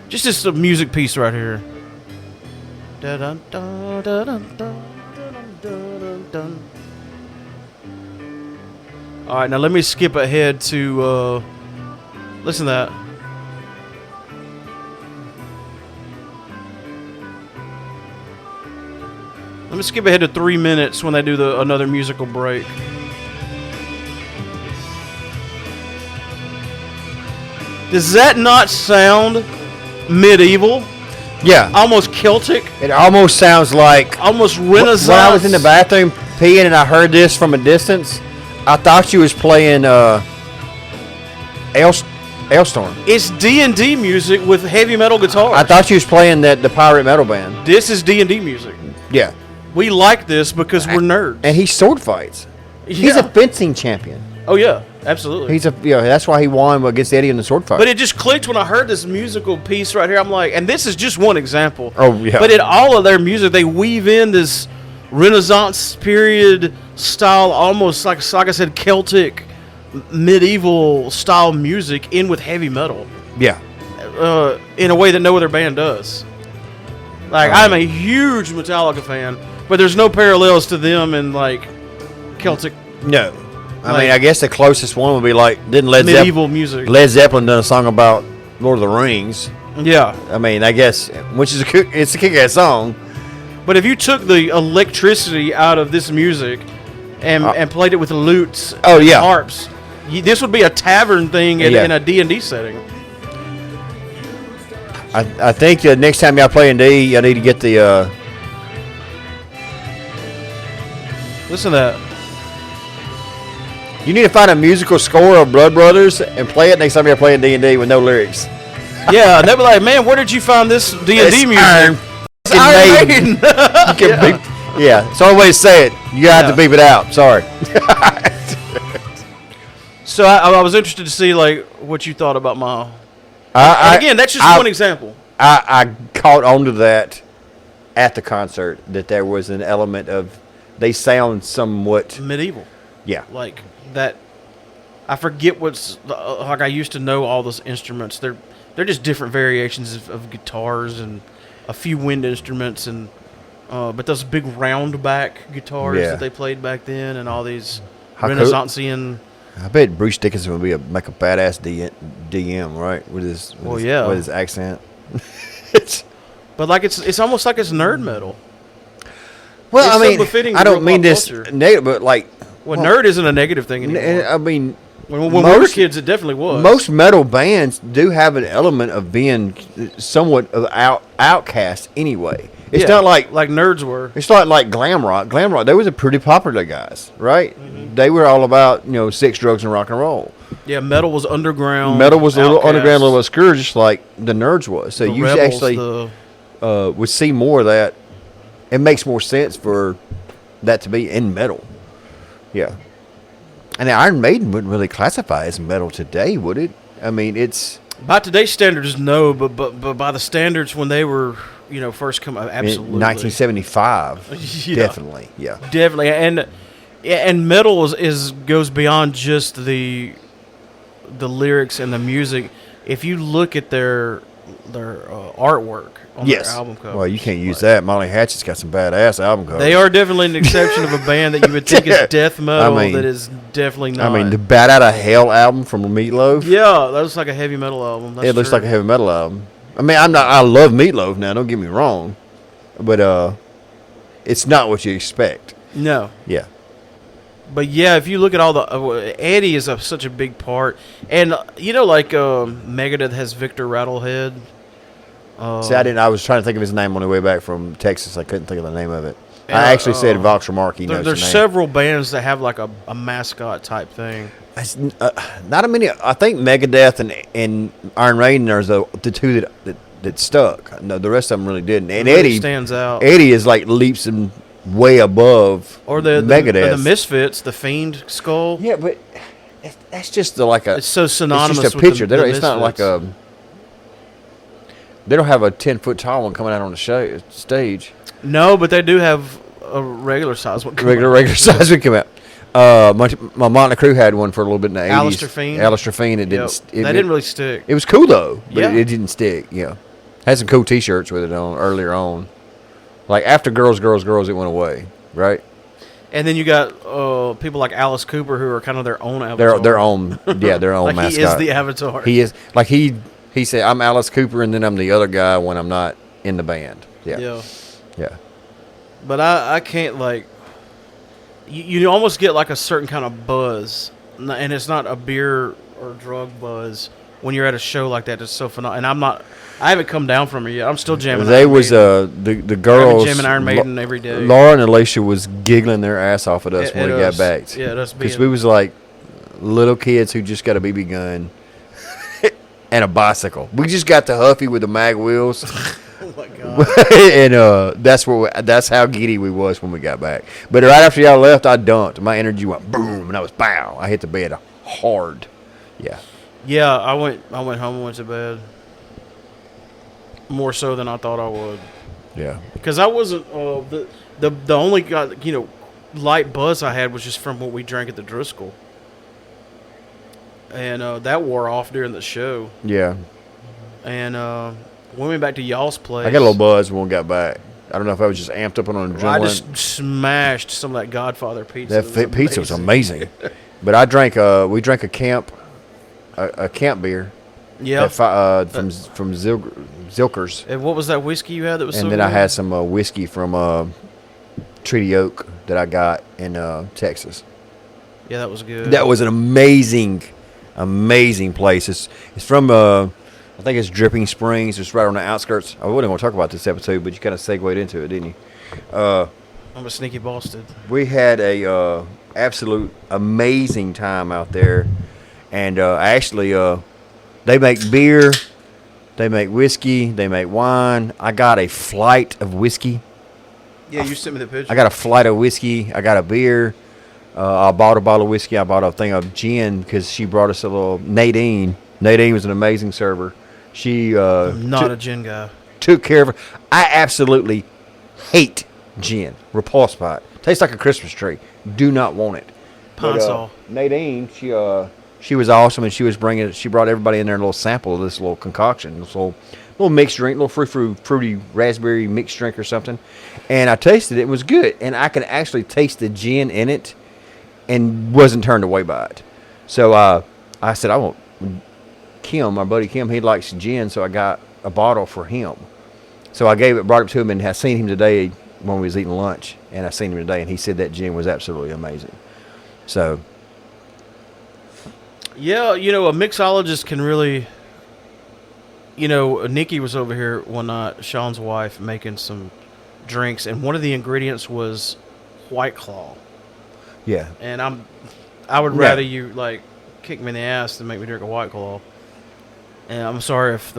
just this music piece right here. All right, now let me skip ahead to listen to that. Let me skip ahead to 3 minutes when they do another musical break. Does that not sound medieval?
Yeah.
Almost Celtic?
It almost sounds like...
Almost Renaissance?
When I was in the bathroom peeing and I heard this from a distance, I thought you was playing Ailstorm.
It's D&D music with heavy metal guitars.
I thought you was playing the pirate metal band.
This is D&D music.
Yeah.
We like this because we're nerds.
And he sword fights. He's a fencing champion.
Oh yeah, absolutely.
That's why he won against Eddie in the sword fight.
But it just clicked when I heard this musical piece right here. I'm like, and this is just one example.
Oh, yeah.
But in all of their music, they weave in this Renaissance period style, almost like I said, Celtic, medieval style music in with heavy metal.
Yeah.
In a way that no other band does. Like, I'm a huge Metallica fan, but there's no parallels to them in, like, Celtic.
No. I mean, I guess the closest one would be like,
medieval music.
Led Zeppelin done a song about Lord of the Rings.
Yeah.
I mean, I guess, which is it's a kick-ass song.
But if you took the electricity out of this music and played it with lutes and harps, this would be a tavern thing in a D&D setting.
I think next time y'all play in D, y'all need to get the...
Listen to that.
You need to find a musical score of Blood Brothers and play it next time you're playing D&D with no lyrics.
Yeah, and they'll be like, man, where did you find this D&D music? It's Iron Maiden.
Yeah, it's the only way to say it. You got to beep it out. Sorry.
So I was interested to see like what you thought about my... again, that's just one example.
I caught on to that at the concert, that there was an element of... They sound somewhat...
medieval.
Yeah.
Like... that I forget what's like. I used to know all those instruments. They're just different variations of guitars and a few wind instruments and but those big round back guitars that they played back then and all these Renaissanceian.
I bet Bruce Dickinson would make a badass DM, right? With his accent.
But like it's almost like it's nerd metal.
Well,
it's
I mean,
befitting
I don't mean this
culture.
negative, but like.
Well, nerd isn't a negative thing anymore.
I mean,
when we were kids, it definitely was.
Most metal bands do have an element of being somewhat of outcast anyway. It's not like
nerds were.
It's not like glam rock. Glam rock, they was a pretty popular guys, right? Mm-hmm. They were all about sex, drugs, and rock and roll.
Yeah, metal was underground.
Metal was a little underground, a little obscure, just like the nerds was. So you
Rebels,
actually would see more of that. It makes more sense for that to be in metal. Yeah. And the Iron Maiden wouldn't really classify as metal today, would it? I mean, it's...
By today's standards, no, but by the standards when they were, first come out, absolutely.
1975, definitely, yeah.
Definitely, and metal goes beyond just the lyrics and the music. If you look at their artwork on their album cover.
Well, you can't use that. Molly Hatchet's got some badass album covers.
They are definitely an exception of a band that you would think is death metal that is definitely not.
I mean, the Bat Out of Hell album from Meatloaf.
Yeah, that looks like a heavy metal album.
It looks like a heavy metal album. I mean, I love Meatloaf now, don't get me wrong. But it's not what you expect.
No.
Yeah.
But yeah, if you look at all the Eddie is such a big part, and like Megadeth has Victor Rattlehead.
See, I was trying to think of his name on the way back from Texas. I couldn't think of the name of it. I actually said Vox Remark. He knows
there's
the name.
several bands that have like a mascot type thing.
Not a many. I think Megadeth and Iron Maiden are the two that stuck. No, the rest of them really didn't. And Eddie
stands out.
Eddie is like leaps and way above Megadeth.
The Misfits, the Fiend skull.
Yeah, but that's just like a.
It's so synonymous.
It's just a
with
picture.
The
it's not like a. They don't have a 10-foot tall one coming out on the stage.
No, but they do have a regular size one.
Regular size one come out. My Motley Crue had one for a little bit in the 80s. Alistair Fiend. It didn't
really stick.
It was cool though, but it didn't stick. Yeah, had some cool T-shirts with it on earlier on. Like after Girls, it went away, right?
And then you got people like Alice Cooper who are kind of their own avatar.
Their own like mascot.
He is the avatar.
He is like he said, "I'm Alice Cooper," and then I'm the other guy when I'm not in the band. Yeah.
But I can't like. You almost get like a certain kind of buzz, and it's not a beer or drug buzz when you're at a show like that. It's so phenomenal, and I haven't come down from it yet. I'm still jamming.
The girls
jamming Iron Maiden every day.
Laura and Alicia was giggling their ass off at us when we got back.
Yeah,
because we was like little kids who just got a BB gun and a bicycle. We just got the Huffy with the mag wheels.
Oh my god!
And that's how giddy we was when we got back. But right after y'all left, I dumped. My energy went boom, and I was bow. I hit the bed hard. Yeah.
Yeah, I went home and went to bed. More so than I thought I would.
Yeah.
Because I wasn't the only light buzz I had was just from what we drank at the Driscoll, and that wore off during the show.
Yeah.
And we went back to y'all's place.
I got a little buzz when we got back. I don't know if I was just amped up on adrenaline.
I just smashed some of that Godfather pizza.
That pizza was amazing. But I drank. We drank a camp beer.
Yeah.
From Zilker's.
And what was that whiskey you had that was?
And
so
then
good?
I had some whiskey from Treaty Oak that I got in Texas.
Yeah, that was good.
That was an amazing place. It's from I think it's Dripping Springs. It's right on the outskirts. I wasn't going to talk about this episode, but you kind of segued into it, didn't you?
I'm a sneaky bastard.
We had a absolute amazing time out there, and actually, they make beer, they make whiskey, they make wine. I got a flight of whiskey.
Yeah, you sent me the picture.
I got a flight of whiskey. I got a beer. I bought a bottle of whiskey. I bought a thing of gin because she brought us a little Nadine. Nadine was an amazing server. She
I'm not a gin guy.
took care of her. I absolutely hate gin. Repulsed by it. Tastes like a Christmas tree. Do not want it.
Pine
But,
Sol.
Nadine, she was awesome, and she brought everybody in there a little sample of this little concoction, this little mixed drink, little fruity raspberry mixed drink or something. And I tasted it. It was good, and I could actually taste the gin in it, and wasn't turned away by it. So I said, I want Kim, my buddy Kim. He likes gin, so I got a bottle for him. So I brought it to him, and I seen him today when we was eating lunch, and I seen him today, and he said that gin was absolutely amazing. So.
Yeah, a mixologist can really. Nikki was over here one night, Sean's wife, making some drinks, and one of the ingredients was White Claw.
Yeah.
And I would rather you kick me in the ass than make me drink a White Claw. And I'm sorry if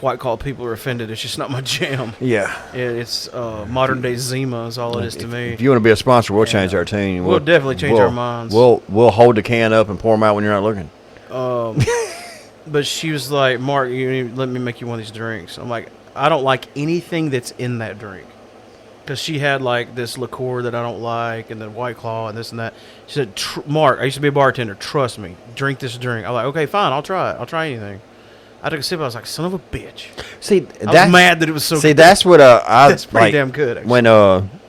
White Claw people are offended. It's just not my jam.
Yeah.
It's modern day Zima is all it is to me.
If you want to be a sponsor, we'll change our tune.
We'll definitely change our minds.
We'll hold the can up and pour them out when you're not looking.
But she was like, Mark, let me make you one of these drinks. I'm like, I don't like anything that's in that drink. Because she had this liqueur that I don't like, and then White Claw and this and that. She said, Mark, I used to be a bartender. Trust me. Drink this drink. I'm like, okay, fine. I'll try it. I'll try anything. I took a sip. I was like, son of a bitch.
See,
I was mad that it was so good.
See, that's what
that's pretty damn good, actually.
When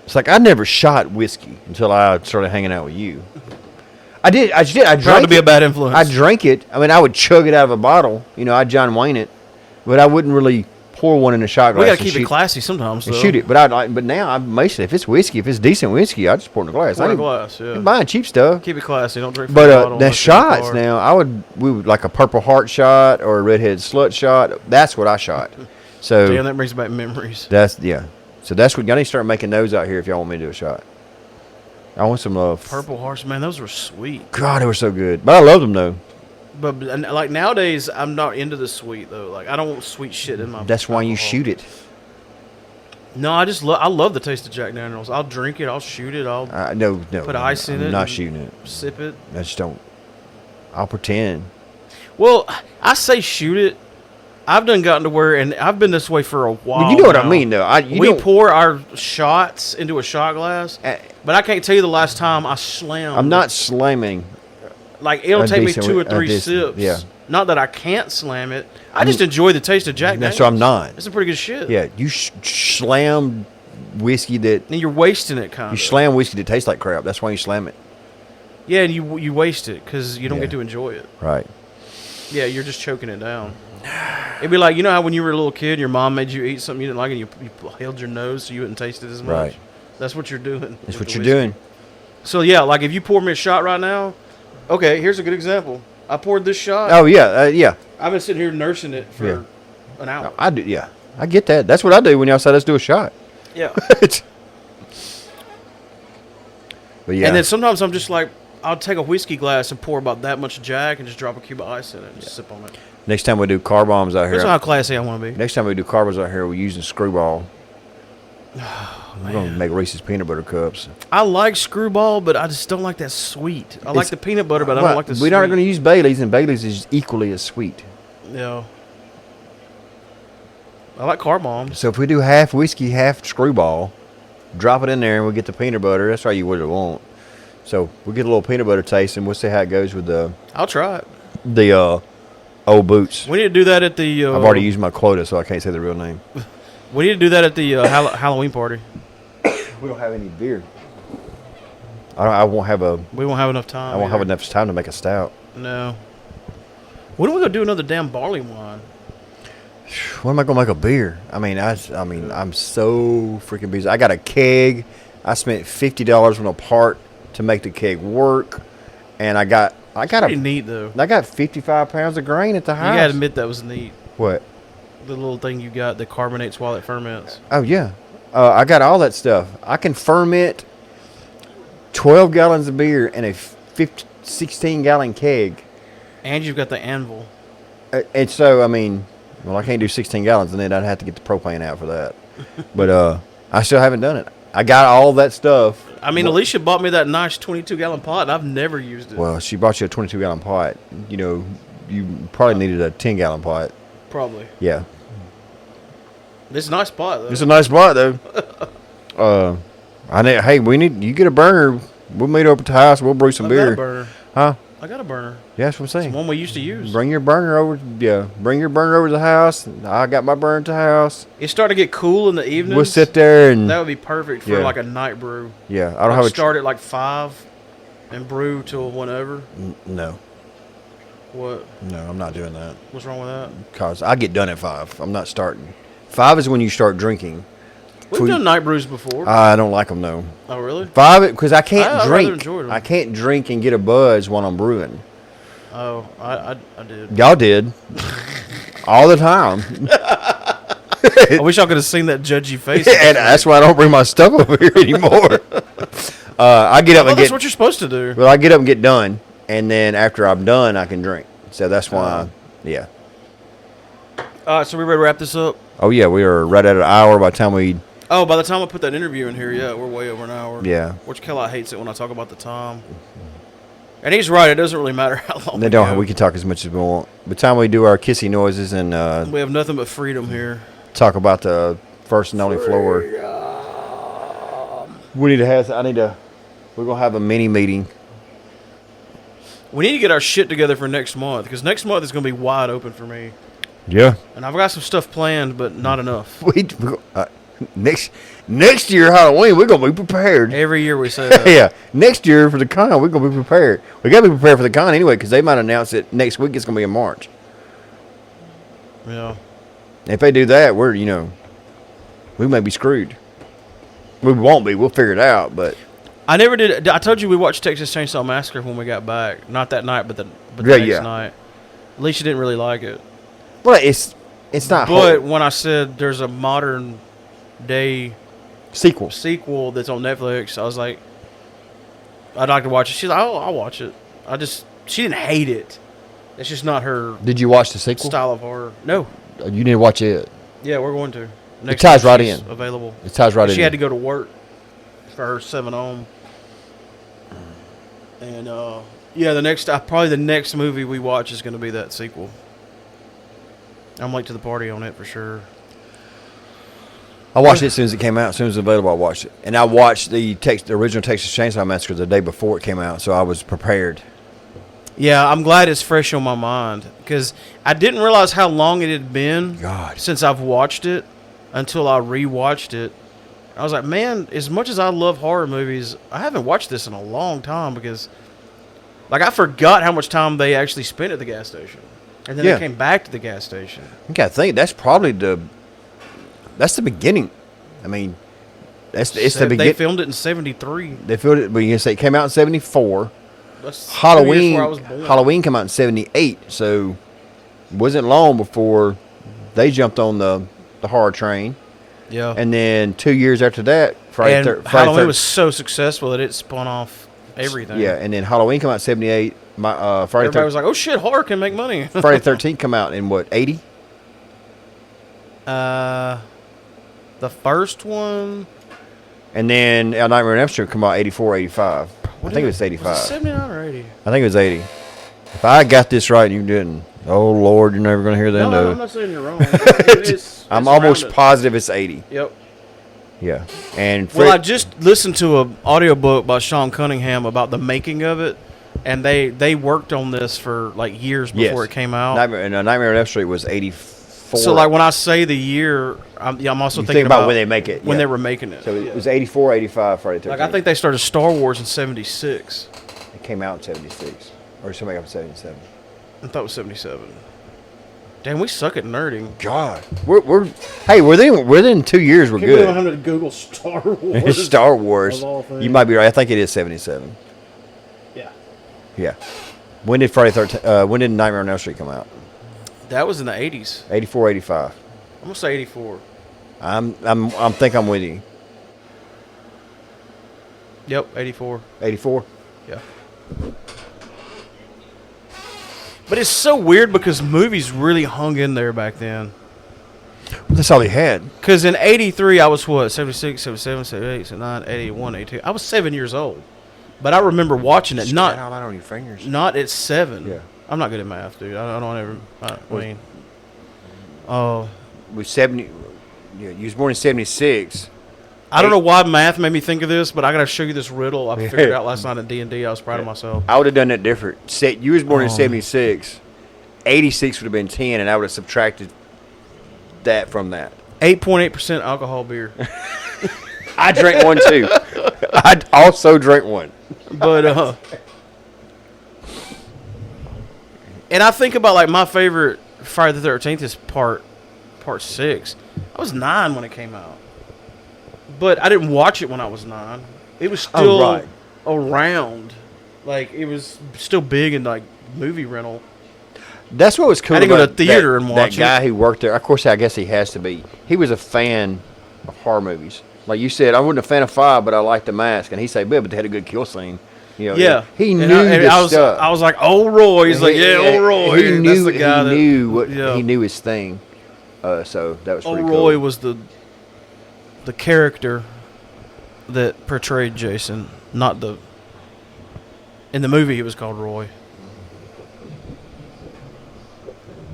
it's like I never shot whiskey until I started hanging out with you. I did. I drank
Proud to be a bad influence.
I drank it. I mean, I would chug it out of a bottle. I'd John Wayne it, but I wouldn't really pour one in a shot glass.
We got to keep it classy sometimes,
and
though.
shoot it. But now I'm basically, if it's whiskey, if it's decent whiskey, I just pour it in a glass.
Pour in a glass, yeah.
I'm buying cheap stuff.
Keep it classy. Don't drink from
But
the bottle.
the shots now, we would like a Purple Heart shot or a Redhead Slut shot. That's what I shot. So
damn, that brings back memories.
So that's what y'all need to start making those out here if y'all want me to do a shot. I want some
Purple Hearts, man, those were sweet.
God, they were so good. But I loved them though.
But nowadays, I'm not into the sweet though. I don't want sweet shit in my.
That's why you
alcohol.
shoot it.
No, I love the taste of Jack Daniels. I'll drink it. I'll shoot it. I'll
no.
put ice in it.
I'm not shooting it.
Sip it.
I just don't. I'll pretend.
Well, I say shoot it. I've gotten to where, and I've been this way for a while.
Well, you know what I
now.
mean, though.
We pour our shots into a shot glass, but I can't tell you the last time I slammed.
I'm not slamming.
It'll take me 2 or 3 sips.
Yeah.
Not that I can't slam it. I just enjoy the taste of Jack Daniels.
So I'm not.
It's a pretty good shit.
Yeah, you slam whiskey that.
And you're wasting it, kind of.
You slam whiskey that tastes like crap. That's why you slam it.
Yeah, and you waste it because you don't get to enjoy it.
Right.
Yeah, you're just choking it down. It'd be like, how when you were a little kid, your mom made you eat something you didn't like, and you held your nose so you wouldn't taste it as much.
Right.
That's what you're doing.
That's what you're doing.
So yeah, if you pour me a shot right now, okay, here's a good example. I poured this shot.
Oh yeah, yeah.
I've been sitting here nursing it for an hour.
I do. Yeah, I get that. That's what I do when y'all say let's do a shot.
Yeah.
But yeah.
And then sometimes I'm just I'll take a whiskey glass and pour about that much Jack and just drop a cube of ice in it and just sip on it.
Next time we do car bombs out
That's
here.
how classy I want to be.
Next time we do car bombs out here, we're using screwball. We're gonna make Reese's peanut butter cups.
I like Screwball, but I just don't like that sweet. I like the peanut butter, but I don't like the sweet.
We're not going to use Bailey's, and Bailey's is equally as sweet.
Yeah. I like car bombs.
So if we do half whiskey, half Screwball, drop it in there, and we get the peanut butter. That's how you would want. So we get a little peanut butter taste, and we'll see how it goes with
I'll try it.
the old boots.
We need to do that at the.
I've already used my quota, so I can't say the real name.
We need to do that at the Halloween party.
We don't have any beer. I won't have a.
We won't have enough time.
I won't have enough time to make a stout.
No. When are we gonna do another damn barley wine?
When am I gonna make a beer? I mean, I'm so freaking busy. I got a keg. I spent $50 on a part to make the keg work, and I got
Pretty neat though.
I got 55 pounds of grain at the house.
You gotta admit that was neat.
What?
The little thing you got that carbonates while it ferments.
Oh yeah, I got all that stuff. I can ferment 12 gallons of beer in a 16-gallon keg.
And you've got the anvil.
And so, I mean, well, I can't do 16 gallons, and then I'd have to get the propane out for that. But I still haven't done it. I got all that stuff.
I mean, Alicia bought me that nice 22-gallon pot, and I've never used it.
Well, she bought you a 22-gallon pot. You know, you probably needed a 10-gallon pot.
Probably.
Yeah.
It's a nice pot, though.
It's a nice pot, though. Hey, you get a burner. We'll meet up at the house. We'll brew some beer.
I got a burner.
Huh?
I got a burner.
Yeah, that's what I'm saying.
It's one we used to use.
Bring your burner over. Yeah, bring your burner over to the house. I got my burner to the house.
It's starting to get cool in the evenings.
We'll sit there and
That would be perfect for like a night brew.
Yeah, I don't have a
start at like 5 and brew till whenever.
No.
What?
No, I'm not doing that.
What's wrong with that?
Because I get done at 5. I'm not starting. 5 is when you start drinking.
We've done night brews before.
I don't like them, though.
Oh, really?
5, because I can't
I rather
drink.
enjoyed 'em.
I can't drink and get a buzz while I'm brewing.
Oh, I did.
Y'all did. All the time.
I wish I could have seen that judgy face.
And that's why I don't bring my stuff over here anymore. I get up and
That's what you're supposed to do.
Well, I get up and get done, and then after I'm done, I can drink. So that's why, yeah.
All right, so we ready to wrap this up?
Oh, yeah, we are right at an hour by the time we...
Oh, by the time I put that interview in here, yeah, we're way over an hour.
Yeah.
Which Kellogg hates it when I talk about the time. And he's right. It doesn't really matter how long
They don't. We can talk as much as we want. By the time we do our kissy noises and
we have nothing but freedom here.
talk about the first and only floor. We need to have... We're going to have a mini meeting.
We need to get our shit together for next month, because next month is going to be wide open for me.
Yeah.
And I've got some stuff planned, but not enough.
Next year Halloween we're gonna be prepared.
Every year we say that.
Yeah, next year for the con we're gonna be prepared. We gotta be prepared for the con anyway because they might announce it next week. It's gonna be in March.
Yeah.
If they do that, we may be screwed. We won't be. We'll figure it out. But
I never did. I told you we watched Texas Chainsaw Massacre when we got back. Not that night, but the next night. Alicia didn't really like it.
Well, it's not.
But when I said there's a modern day
sequel
that's on Netflix, I was like, I'd like to watch it. She's like, I'll watch it. She didn't hate it. It's just not her.
Did you watch the sequel?
Style of horror. No.
You need to watch it.
Yeah, we're going to.
It ties right in.
Available.
It ties right in.
She had to go to work for her 7 on. And probably the next movie we watch is going to be that sequel. I'm late to the party on it for sure.
I watched it as soon as it came out. As soon as it was available, I watched it. And I watched the original Texas Chainsaw Massacre the day before it came out, so I was prepared.
Yeah, I'm glad it's fresh on my mind because I didn't realize how long it had been since I've watched it until I rewatched it. I was like, man, as much as I love horror movies, I haven't watched this in a long time because, I forgot how much time they actually spent at the gas station. And then they came back to the gas station.
Okay, I think that's probably that's the beginning. I mean, it's the beginning.
They filmed it in 73.
They filmed it, but you can say it came out in 74.
That's
Halloween.
2 years before I was born.
Halloween came out in 78, so it wasn't long before they jumped on the horror train.
Yeah.
And then 2 years after that,
Halloween was so successful that it spun off everything.
Yeah, and then Halloween come out 78. My Friday
Everybody was like, "Oh shit, horror can make money."
Friday 13th come out in what 80?
The first one.
And then Nightmare on Elm Street come out 84, 85. I think it was 85.
Was it 79 or 80?
I think it was 80. If I got this right and you didn't, oh Lord, you're never gonna hear the end
No,
of
I'm
it.
not saying you're wrong. It's
I'm
around
almost
it.
positive it's 80.
Yep.
Yeah, and
Well, I just listened to an audiobook by Sean Cunningham about the making of it, and they worked on this for like years before it came out.
Nightmare on Elm Street was 84.
So, like when I say the year, I'm also
You
thinking
think about when they make it,
when
yeah.
they were making it.
So it was 84, 85 Friday 13th.
Like I think they started Star Wars in '76.
It came out in 76. Or somebody up in 77.
I thought it was '77. Damn, we suck at nerding.
God. We're within 2 years we're
Can't believe I'm
good.
having to Google Star Wars.
Star Wars.
Of all things.
You might be right. I think it is 77.
Yeah.
Yeah. When did Friday 13th when did Nightmare on Elm Street come out?
That was in the '80s.
84, 85.
I'm gonna say '84.
I think I'm with you.
Yep, '84.
84?
Yeah. But it's so weird because movies really hung in there back then.
That's all he had.
Because in '83, I was what? 76, 77, 78, 79, 81, 82. I was 7 years old. But I remember watching it,
Out on your fingers.
not at 7.
Yeah.
I'm not good at math, dude. I don't ever. I mean. Oh.
With 70, yeah, you was born in 76.
I don't know why math made me think of this, but I got to show you this riddle I figured out last night at D&D. I was proud of myself.
I would have done that different. You was born in 76. 86 would have been 10, and I would have subtracted that from that.
8.8% alcohol beer.
I drank one too. I also drank one.
But and I think about like my favorite Friday the 13th is part 6. I was 9 when it came out, but I didn't watch it when I was 9. It was still around, like it was still big in like movie rental.
That's what was cool.
I didn't go
about
to the theater and watch
that guy who worked there. Of course, I guess he has to be. He was a fan of horror movies. Like you said, I wasn't a fan of 5, but I liked The Mask. And he said, but they had a good kill scene. You know,
Yeah,
he
And
knew
the stuff. I was like, "Oh, Roy." He's like, "Yeah, oh, Roy."
He knew.
That's the guy
He knew his thing. So that was pretty cool.
Roy was the character that portrayed Jason, not the. In the movie, he was called Roy.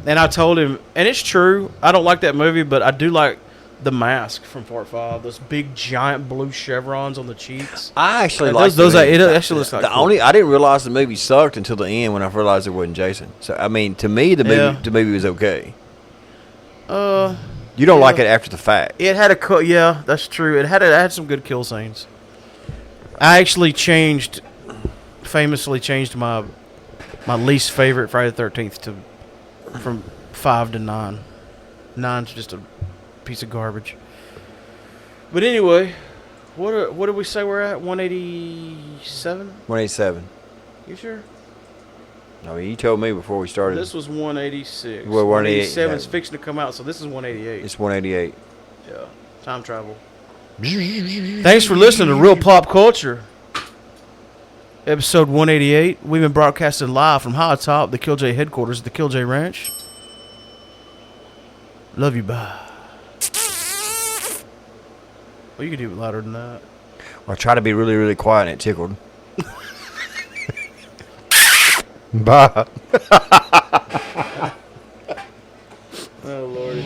And I told him, and it's true, I don't like that movie, but I do like The Mask from Part 5. Those big, giant blue chevrons on the cheeks.
I actually
And
like
those. It actually looks like cool.
I didn't realize the movie sucked until the end when I realized it wasn't Jason. So I mean, to me, the movie was okay. You don't like it after the fact.
It had yeah, that's true. It had some good kill scenes. I actually famously changed my least favorite Friday the 13th from 5 to 9. 9's just a piece of garbage. But anyway, what did we say we're at? 187?
187.
You sure?
I mean, you told me before we started.
This was 186.
Well,
187 is fixing to come out, so this is 188.
It's 188.
Yeah, time travel. Thanks for listening to Real Pop Culture. Episode 188. We've been broadcasting live from high atop the Killj headquarters at the Killj Ranch. Love you, bye. Well, you can do it louder than that.
I try to be really, really quiet and it tickled. Bye.
Oh, Lord.